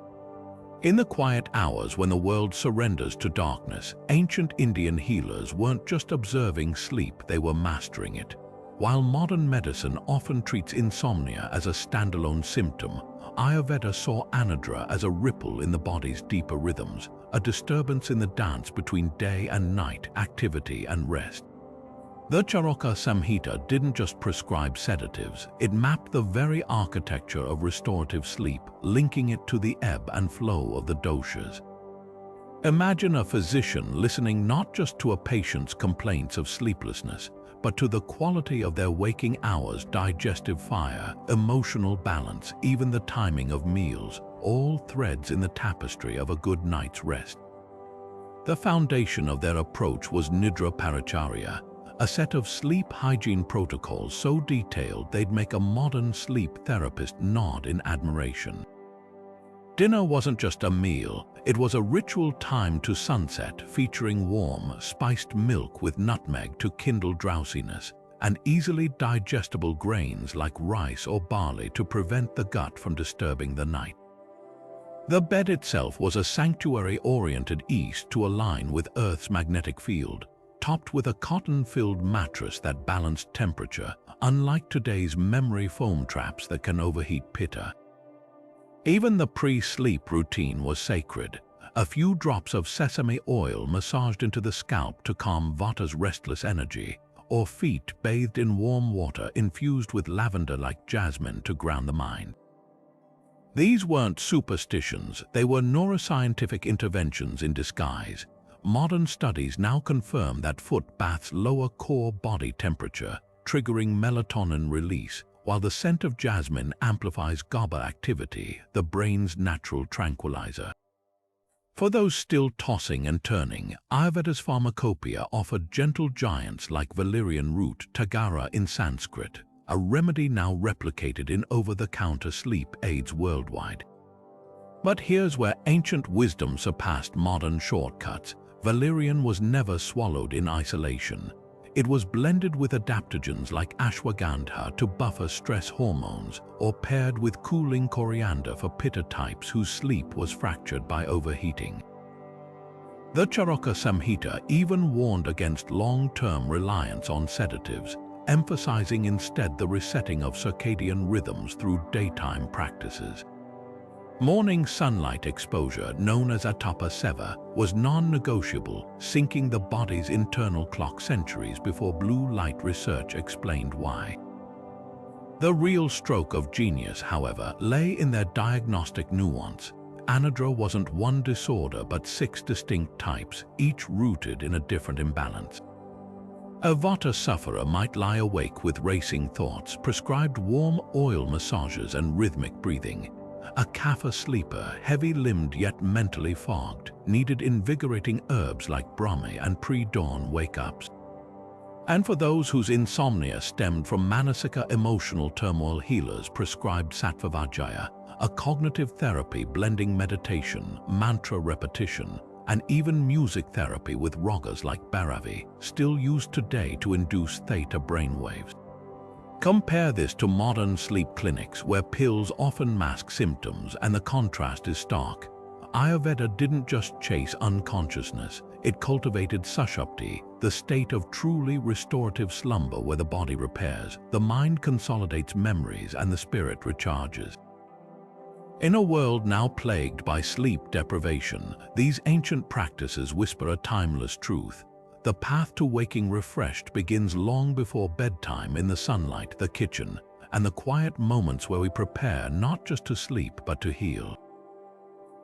In the quiet hours when the world surrenders to darkness, ancient Indian healers weren't just observing sleep, they were mastering it. While modern medicine often treats insomnia as a standalone symptom, Ayurveda saw anidra as a ripple in the body's deeper rhythms, a disturbance in the dance between day and night, activity and rest. The Sushruta Samhita didn't just prescribe sedatives, it mapped the very architecture of restorative sleep, linking it to the ebb and flow of the doshas. Imagine a physician listening not just to a patient's complaints of sleeplessness, but to the quality of their waking hours, digestive fire, emotional balance, even the timing of meals, all threads in the tapestry of a good night's rest. The foundation of their approach was Nidra Paracharya, a set of sleep hygiene protocols so detailed they'd make a modern sleep therapist nod in admiration. Dinner wasn't just a meal, it was a ritual timed to sunset, featuring warm, spiced milk with nutmeg to kindle drowsiness, and easily digestible grains like rice or barley to prevent the gut from disturbing the night. The bed itself was a sanctuary oriented east to align with Earth's magnetic field, topped with a cotton-filled mattress that balanced temperature, unlike today's memory foam traps that can overheat pitta. Even the pre-sleep routine was sacred. A few drops of sesame oil massaged into the scalp to calm Vata's restless energy, or feet bathed in warm water infused with lavender like jasmine to ground the mind. These weren't superstitions, they were neuroscientific interventions in disguise. Modern studies now confirm that foot baths lower core body temperature, triggering melatonin release, while the scent of jasmine amplifies GABA activity, the brain's natural tranquilizer. For those still tossing and turning, Ayurveda's pharmacopoeia offered gentle giants like valerian root, tagara in Sanskrit, a remedy now replicated in over-the-counter sleep aids worldwide. But here's where ancient wisdom surpassed modern shortcuts. Valerian was never swallowed in isolation. It was blended with adaptogens like ashwagandha to buffer stress hormones, or paired with cooling coriander for pitta types whose sleep was fractured by overheating. The Sushruta Samhita even warned against long-term reliance on sedatives, emphasizing instead the resetting of circadian rhythms through daytime practices. Morning sunlight exposure, known as atapa seva, was non-negotiable, syncing the body's internal clock centuries before blue light research explained why. The real stroke of genius, however, lay in their diagnostic nuance. Anidra wasn't one disorder but 6 distinct types, each rooted in a different imbalance. A Vata sufferer might lie awake with racing thoughts, prescribed warm oil massages and rhythmic breathing. A Kapha sleeper, heavy-limbed yet mentally fogged, needed invigorating herbs like Brahmi and pre-dawn wake-ups. And for those whose insomnia stemmed from manasika emotional turmoil, healers prescribed Sattvavajaya, a cognitive therapy blending meditation, mantra repetition, and even music therapy with ragas like Bhairavi, still used today to induce theta brainwaves. Compare this to modern sleep clinics where pills often mask symptoms and the contrast is stark. Ayurveda didn't just chase unconsciousness, it cultivated sushupti, the state of truly restorative slumber where the body repairs, the mind consolidates memories and the spirit recharges. In a world now plagued by sleep deprivation, these ancient practices whisper a timeless truth. The path to waking refreshed begins long before bedtime, in the sunlight, the kitchen, and the quiet moments where we prepare not just to sleep but to heal.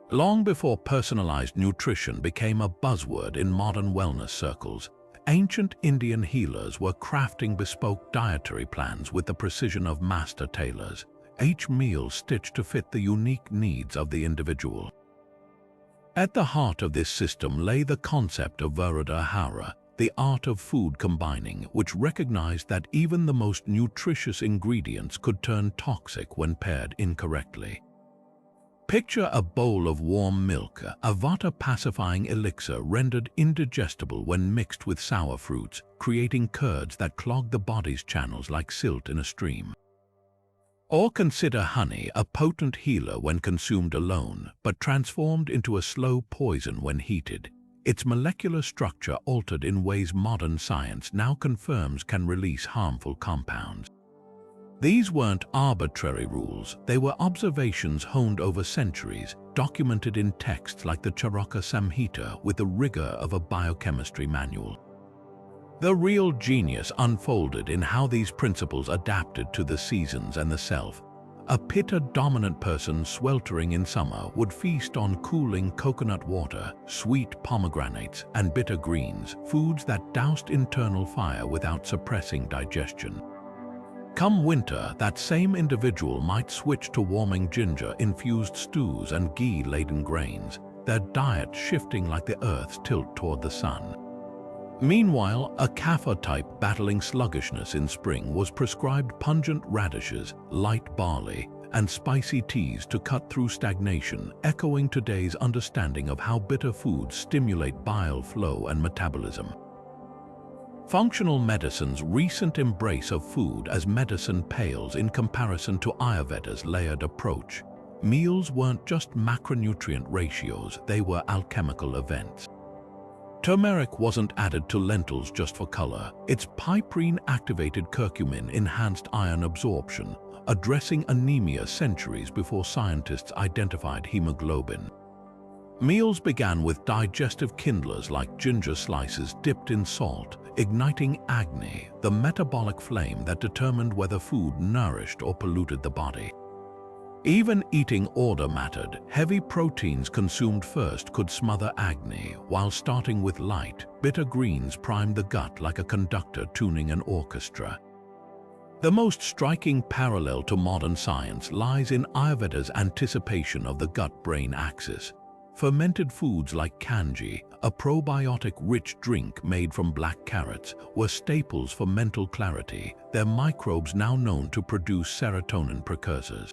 Long before personalized nutrition became a buzzword in modern wellness circles, ancient Indian healers were crafting bespoke dietary plans with the precision of master tailors, each meal stitched to fit the unique needs of the individual. At the heart of this system lay the concept of Varudahara, the art of food combining, which recognized that even the most nutritious ingredients could turn toxic when paired incorrectly. Picture a bowl of warm milk, a vata-pacifying elixir rendered indigestible when mixed with sour fruits, creating curds that clog the body's channels like silt in a stream. Or consider honey, a potent healer when consumed alone, but transformed into a slow poison when heated. Its molecular structure altered in ways modern science now confirms can release harmful compounds. These weren't arbitrary rules, they were observations honed over centuries, documented in texts like the Sushruta Samhita with the rigor of a biochemistry manual. The real genius unfolded in how these principles adapted to the seasons and the self. A pitta-dominant person sweltering in summer would feast on cooling coconut water, sweet pomegranates, and bitter greens, foods that doused internal fire without suppressing digestion. Come winter, that same individual might switch to warming ginger-infused stews and ghee-laden grains, their diet shifting like the Earth's tilt toward the sun. Meanwhile, a Kapha type battling sluggishness in spring was prescribed pungent radishes, light barley, and spicy teas to cut through stagnation, echoing today's understanding of how bitter foods stimulate bile flow and metabolism. Functional medicine's recent embrace of food as medicine pales in comparison to Ayurveda's layered approach. Meals weren't just macronutrient ratios, they were alchemical events. Turmeric wasn't added to lentils just for color. Its piperine-activated curcumin enhanced iron absorption, addressing anemia centuries before scientists identified hemoglobin. Meals began with digestive kindlers like ginger slices dipped in salt, igniting Agni, the metabolic flame that determined whether food nourished or polluted the body. Even eating order mattered. Heavy proteins consumed first could smother Agni, while starting with light, bitter greens primed the gut like a conductor tuning an orchestra. The most striking parallel to modern science lies in Ayurveda's anticipation of the gut-brain axis. Fermented foods like kanji, a probiotic-rich drink made from black carrots, were staples for mental clarity, their microbes now known to produce serotonin precursors.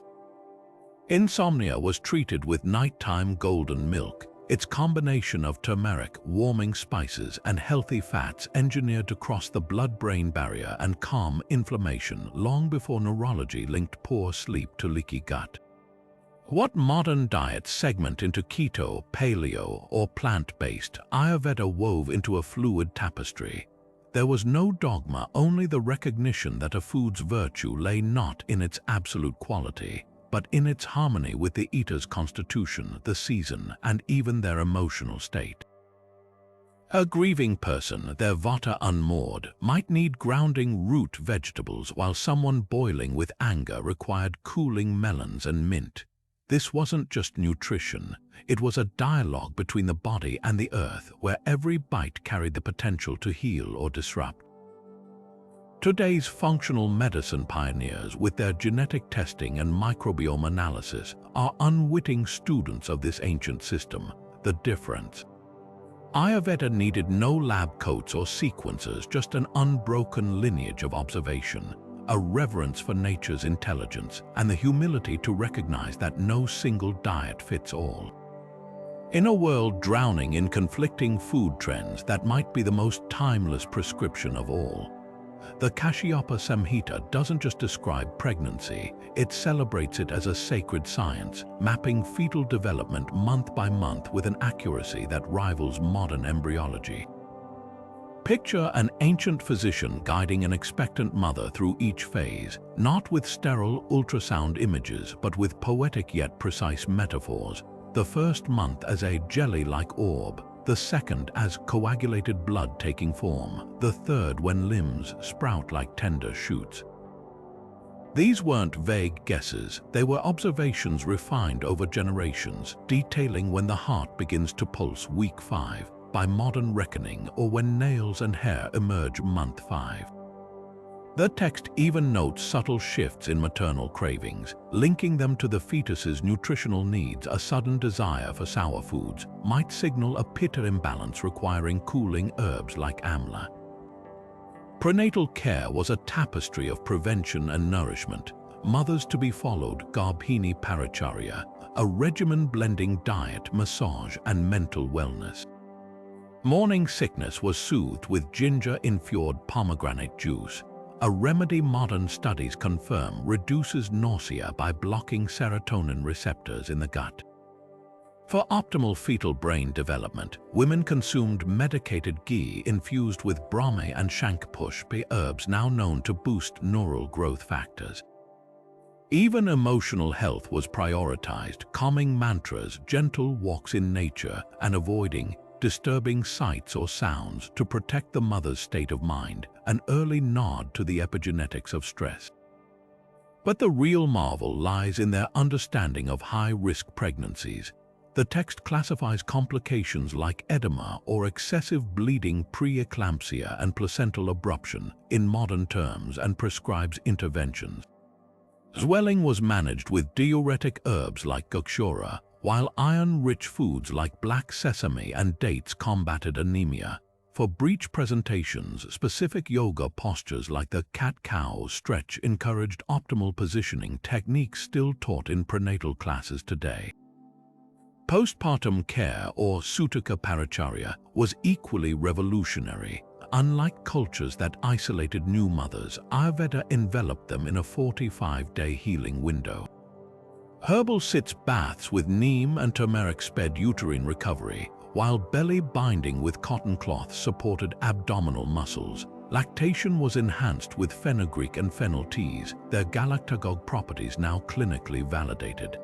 Insomnia was treated with nighttime golden milk, its combination of turmeric, warming spices, and healthy fats engineered to cross the blood-brain barrier and calm inflammation long before neurology linked poor sleep to leaky gut. What modern diets segment into keto, paleo, or plant-based, Ayurveda wove into a fluid tapestry. There was no dogma, only the recognition that a food's virtue lay not in its absolute quality, but in its harmony with the eater's constitution, the season, and even their emotional state. A grieving person, their vata unmoored, might need grounding root vegetables, while someone boiling with anger required cooling melons and mint. This wasn't just nutrition, it was a dialogue between the body and the earth, where every bite carried the potential to heal or disrupt. Today's functional medicine pioneers, with their genetic testing and microbiome analysis, are unwitting students of this ancient system. The difference: Ayurveda needed no lab coats or sequencers, just an unbroken lineage of observation, a reverence for nature's intelligence, and the humility to recognize that no single diet fits all. In a world drowning in conflicting food trends, that might be the most timeless prescription of all. The Sushruta Samhita doesn't just describe pregnancy, it celebrates it as a sacred science, mapping fetal development month by month with an accuracy that rivals modern embryology. Picture an ancient physician guiding an expectant mother through each phase, not with sterile ultrasound images, but with poetic yet precise metaphors. The first month as a jelly-like orb, the second as coagulated blood taking form, the third when limbs sprout like tender shoots. These weren't vague guesses, they were observations refined over generations, detailing when the heart begins to pulse week 5, by modern reckoning, or when nails and hair emerge month 5. The text even notes subtle shifts in maternal cravings, linking them to the fetus's nutritional needs. A sudden desire for sour foods might signal a pitta imbalance requiring cooling herbs like amla. Prenatal care was a tapestry of prevention and nourishment. Mothers to be followed, Garbhini Paracharya, a regimen blending diet, massage, and mental wellness. Morning sickness was soothed with ginger-infused pomegranate juice, a remedy modern studies confirm reduces nausea by blocking serotonin receptors in the gut. For optimal fetal brain development, women consumed medicated ghee infused with brahmi and shankpushpi, herbs now known to boost neural growth factors. Even emotional health was prioritized, calming mantras, gentle walks in nature, and avoiding disturbing sights or sounds to protect the mother's state of mind, an early nod to the epigenetics of stress. But the real marvel lies in their understanding of high-risk pregnancies. The text classifies complications like edema or excessive bleeding, preeclampsia, and placental abruption in modern terms and prescribes interventions. Swelling was managed with diuretic herbs like gokshora, while iron-rich foods like black sesame and dates combated anemia. For breech presentations, specific yoga postures like the cat-cow stretch encouraged optimal positioning, techniques still taught in prenatal classes today. Postpartum care, or Sushruta Paracharya, was equally revolutionary. Unlike cultures that isolated new mothers, Ayurveda enveloped them in a 45-day healing window. Herbal sitz baths with neem and turmeric sped uterine recovery, while belly binding with cotton cloth supported abdominal muscles. Lactation was enhanced with fenugreek and fennel teas, their galactagogue properties now clinically validated.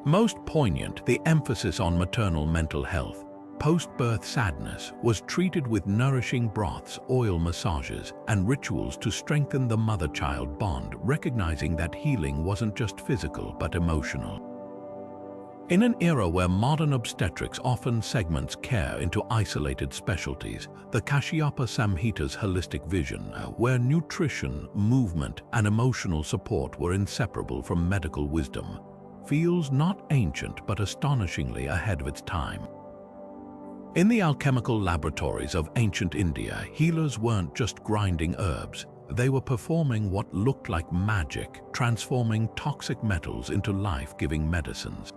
Most poignant, the emphasis on maternal mental health. Post-birth sadness was treated with nourishing broths, oil massages, and rituals to strengthen the mother-child bond, recognizing that healing wasn't just physical but emotional. In an era where modern obstetrics often segments care into isolated specialties, the Kashyapa Samhita's holistic vision, where nutrition, movement, and emotional support were inseparable from medical wisdom, feels not ancient but astonishingly ahead of its time. In the alchemical laboratories of ancient India, healers weren't just grinding herbs, they were performing what looked like magic, transforming toxic metals into life-giving medicines.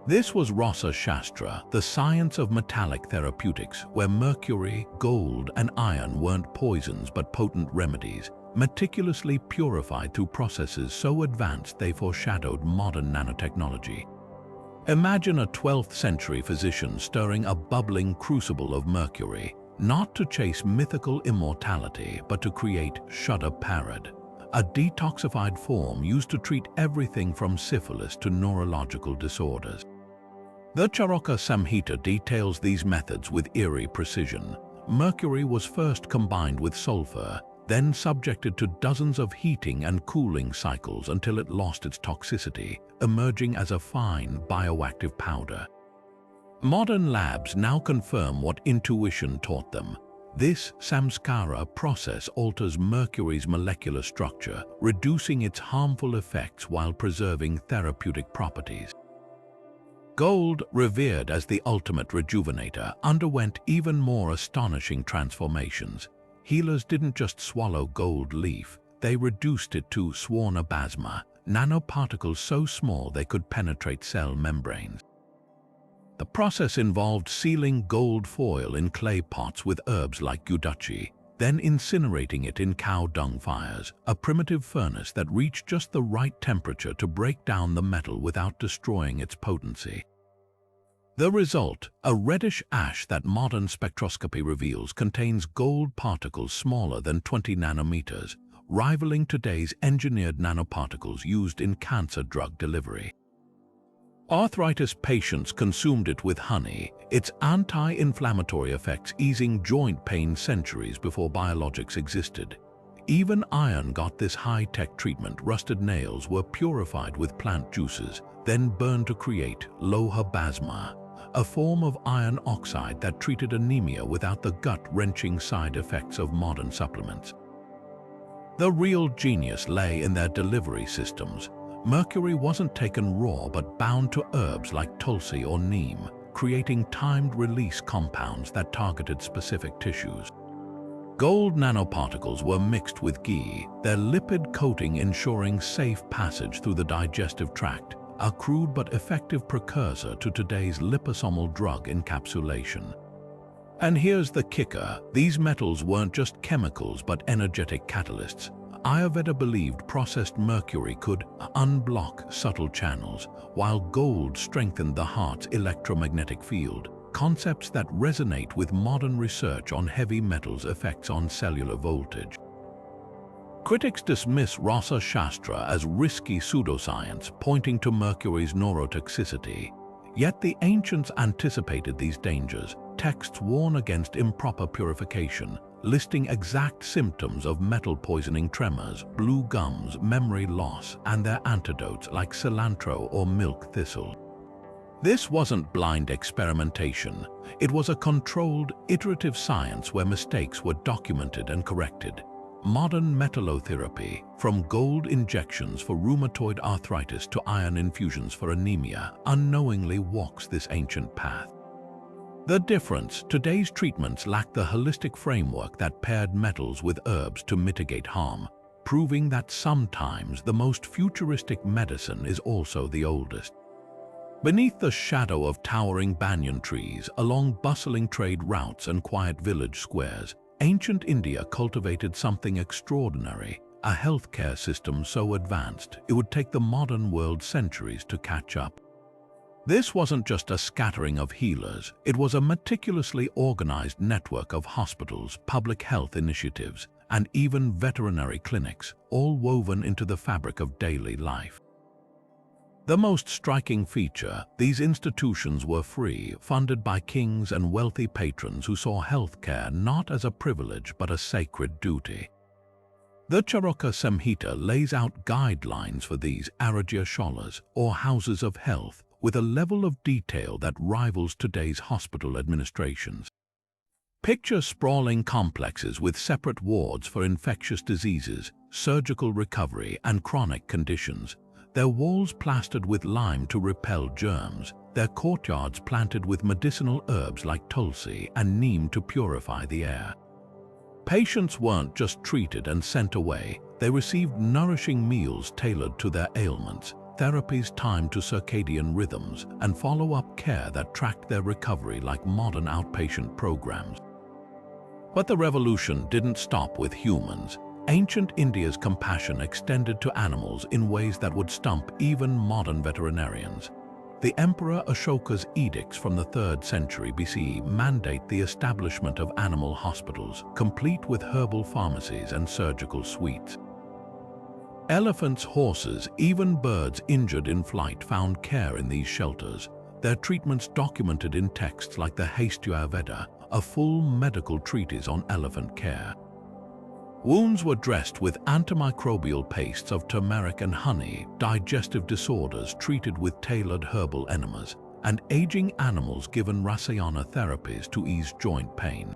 This was Rasa Shastra, the science of metallic therapeutics, where mercury, gold, and iron weren't poisons but potent remedies, meticulously purified through processes so advanced they foreshadowed modern nanotechnology. Imagine a 12th century physician stirring a bubbling crucible of mercury, not to chase mythical immortality, but to create Shuddha Parad, a detoxified form used to treat everything from syphilis to neurological disorders. The Charaka Samhita details these methods with eerie precision. Mercury was first combined with sulfur, then subjected to dozens of heating and cooling cycles until it lost its toxicity, emerging as a fine, bioactive powder. Modern labs now confirm what intuition taught them. This samskara process alters mercury's molecular structure, reducing its harmful effects while preserving therapeutic properties. Gold, revered as the ultimate rejuvenator, underwent even more astonishing transformations. Healers didn't just swallow gold leaf, they reduced it to swarna basma, nanoparticles so small they could penetrate cell membranes. The process involved sealing gold foil in clay pots with herbs like guduchi, then incinerating it in cow dung fires, a primitive furnace that reached just the right temperature to break down the metal without destroying its potency. The result, a reddish ash that modern spectroscopy reveals contains gold particles smaller than 20 nanometers, rivaling today's engineered nanoparticles used in cancer drug delivery. Arthritis patients consumed it with honey, its anti-inflammatory effects easing joint pain centuries before biologics existed. Even iron got this high-tech treatment. Rusted nails were purified with plant juices, then burned to create lohabasma, a form of iron oxide that treated anemia without the gut-wrenching side effects of modern supplements. The real genius lay in their delivery systems. Mercury wasn't taken raw but bound to herbs like tulsi or neem, creating timed-release compounds that targeted specific tissues. Gold nanoparticles were mixed with ghee, their lipid coating ensuring safe passage through the digestive tract, a crude but effective precursor to today's liposomal drug encapsulation. And here's the kicker, these metals weren't just chemicals but energetic catalysts. Ayurveda believed processed mercury could unblock subtle channels, while gold strengthened the heart's electromagnetic field, concepts that resonate with modern research on heavy metals' effects on cellular voltage. Critics dismiss Rasa Shastra as risky pseudoscience, pointing to mercury's neurotoxicity. Yet the ancients anticipated these dangers. Texts warn against improper purification, listing exact symptoms of metal poisoning: tremors, blue gums, memory loss, and their antidotes like cilantro or milk thistle. This wasn't blind experimentation. It was a controlled, iterative science where mistakes were documented and corrected. Modern metallotherapy, from gold injections for rheumatoid arthritis to iron infusions for anemia, unknowingly walks this ancient path. The difference, today's treatments lack the holistic framework that paired metals with herbs to mitigate harm, proving that sometimes the most futuristic medicine is also the oldest. Beneath the shadow of towering banyan trees, along bustling trade routes and quiet village squares, ancient India cultivated something extraordinary, a healthcare system so advanced it would take the modern world centuries to catch up. This wasn't just a scattering of healers, it was a meticulously organized network of hospitals, public health initiatives, and even veterinary clinics, all woven into the fabric of daily life. The most striking feature, these institutions were free, funded by kings and wealthy patrons who saw healthcare not as a privilege but a sacred duty. The Sushruta Samhita lays out guidelines for these Arogya Sholas, or houses of health, with a level of detail that rivals today's hospital administrations. Picture sprawling complexes with separate wards for infectious diseases, surgical recovery, and chronic conditions. Their walls plastered with lime to repel germs, their courtyards planted with medicinal herbs like tulsi and neem to purify the air. Patients weren't just treated and sent away, they received nourishing meals tailored to their ailments, therapies timed to circadian rhythms, and follow-up care that tracked their recovery like modern outpatient programs. But the revolution didn't stop with humans. Ancient India's compassion extended to animals in ways that would stump even modern veterinarians. The Emperor Ashoka's edicts from the 3rd century BCE mandate the establishment of animal hospitals, complete with herbal pharmacies and surgical suites. Elephants, horses, even birds injured in flight found care in these shelters, their treatments documented in texts like the Ayurveda, a full medical treatise on elephant care. Wounds were dressed with antimicrobial pastes of turmeric and honey, digestive disorders treated with tailored herbal enemas, and aging animals given rasayana therapies to ease joint pain.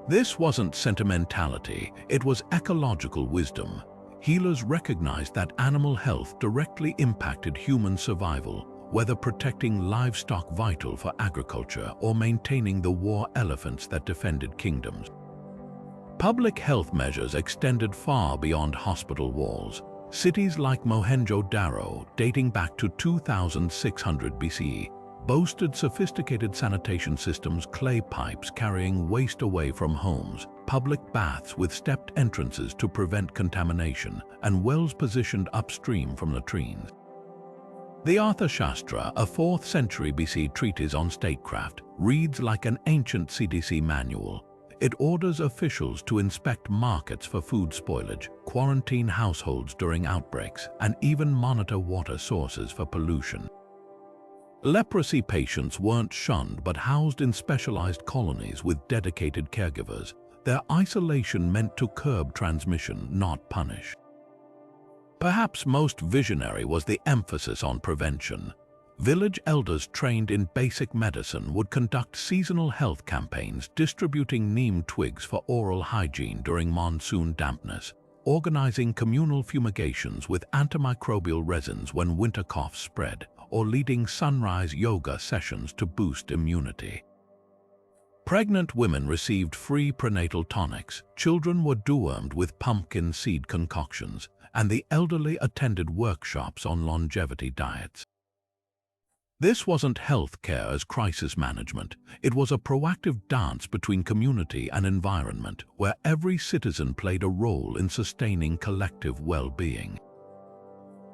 This wasn't sentimentality, it was ecological wisdom. Healers recognized that animal health directly impacted human survival, whether protecting livestock vital for agriculture or maintaining the war elephants that defended kingdoms. Public health measures extended far beyond hospital walls. Cities like Mohenjo-Daro, dating back to 2600 BCE, boasted sophisticated sanitation systems, clay pipes carrying waste away from homes, public baths with stepped entrances to prevent contamination, and wells positioned upstream from latrines. The Arthashastra, a 4th century BC treatise on statecraft, reads like an ancient CDC manual. It orders officials to inspect markets for food spoilage, quarantine households during outbreaks, and even monitor water sources for pollution. Leprosy patients weren't shunned but housed in specialized colonies with dedicated caregivers. Their isolation meant to curb transmission, not punish. Perhaps most visionary was the emphasis on prevention. Village elders trained in basic medicine would conduct seasonal health campaigns, distributing neem twigs for oral hygiene during monsoon dampness, organizing communal fumigations with antimicrobial resins when winter coughs spread, or leading sunrise yoga sessions to boost immunity. Pregnant women received free prenatal tonics, children were dewormed with pumpkin seed concoctions, and the elderly attended workshops on longevity diets. This wasn't health care as crisis management. It was a proactive dance between community and environment, where every citizen played a role in sustaining collective well-being.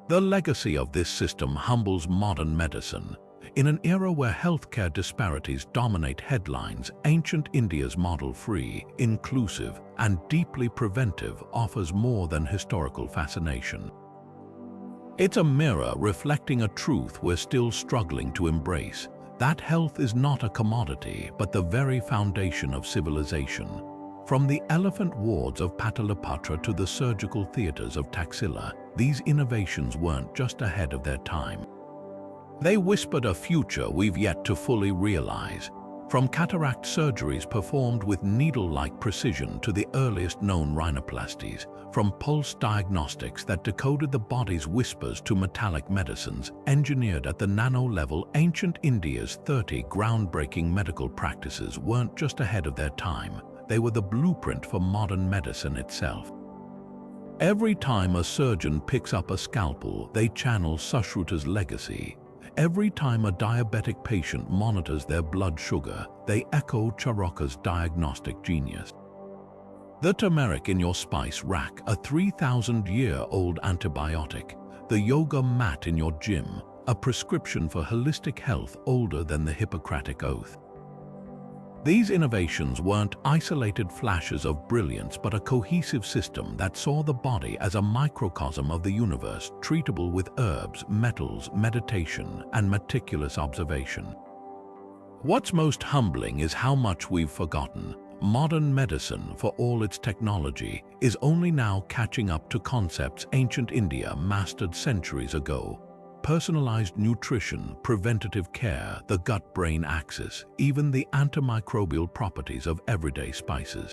The legacy of this system humbles modern medicine. In an era where healthcare disparities dominate headlines, ancient India's model, free, inclusive, and deeply preventive, offers more than historical fascination. It's a mirror reflecting a truth we're still struggling to embrace, that health is not a commodity but the very foundation of civilization. From the elephant wards of Patalipatra to the surgical theaters of Taxila, these innovations weren't just ahead of their time. They whispered a future we've yet to fully realize. From cataract surgeries performed with needle-like precision to the earliest known rhinoplasties, from pulse diagnostics that decoded the body's whispers to metallic medicines engineered at the nano-level, ancient India's 30 groundbreaking medical practices weren't just ahead of their time, they were the blueprint for modern medicine itself. Every time a surgeon picks up a scalpel, they channel Sushruta's legacy. Every time a diabetic patient monitors their blood sugar, they echo Charaka's diagnostic genius. The turmeric in your spice rack, a 3,000-year-old antibiotic. The yoga mat in your gym, a prescription for holistic health older than the Hippocratic Oath. These innovations weren't isolated flashes of brilliance but a cohesive system that saw the body as a microcosm of the universe, treatable with herbs, metals, meditation, and meticulous observation. What's most humbling is how much we've forgotten. Modern medicine, for all its technology, is only now catching up to concepts ancient India mastered centuries ago. Personalized nutrition, preventative care, the gut-brain axis, even the antimicrobial properties of everyday spices.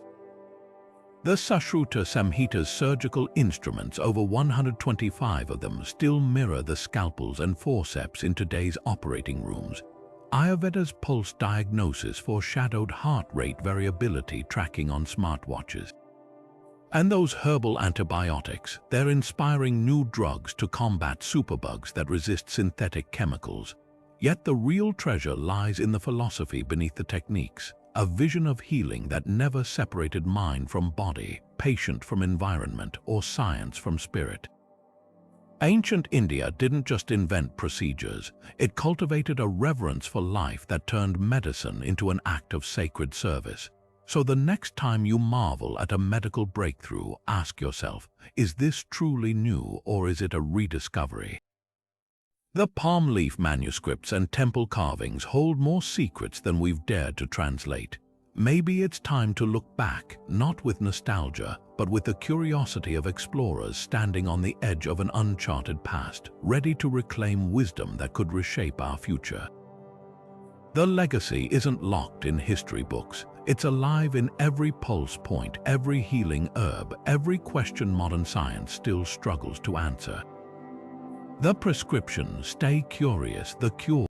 The Sushruta Samhita's surgical instruments, over 125 of them, still mirror the scalpels and forceps in today's operating rooms. Ayurveda's pulse diagnosis foreshadowed heart rate variability tracking on smartwatches. And those herbal antibiotics, they're inspiring new drugs to combat superbugs that resist synthetic chemicals. Yet the real treasure lies in the philosophy beneath the techniques, a vision of healing that never separated mind from body, patient from environment, or science from spirit. Ancient India didn't just invent procedures, it cultivated a reverence for life that turned medicine into an act of sacred service. So the next time you marvel at a medical breakthrough, ask yourself, is this truly new or is it a rediscovery? The palm leaf manuscripts and temple carvings hold more secrets than we've dared to translate. Maybe it's time to look back, not with nostalgia, but with the curiosity of explorers standing on the edge of an uncharted past, ready to reclaim wisdom that could reshape our future. The legacy isn't locked in history books. It's alive in every pulse point, every healing herb, every question modern science still struggles to answer. The prescription, stay curious, the cure.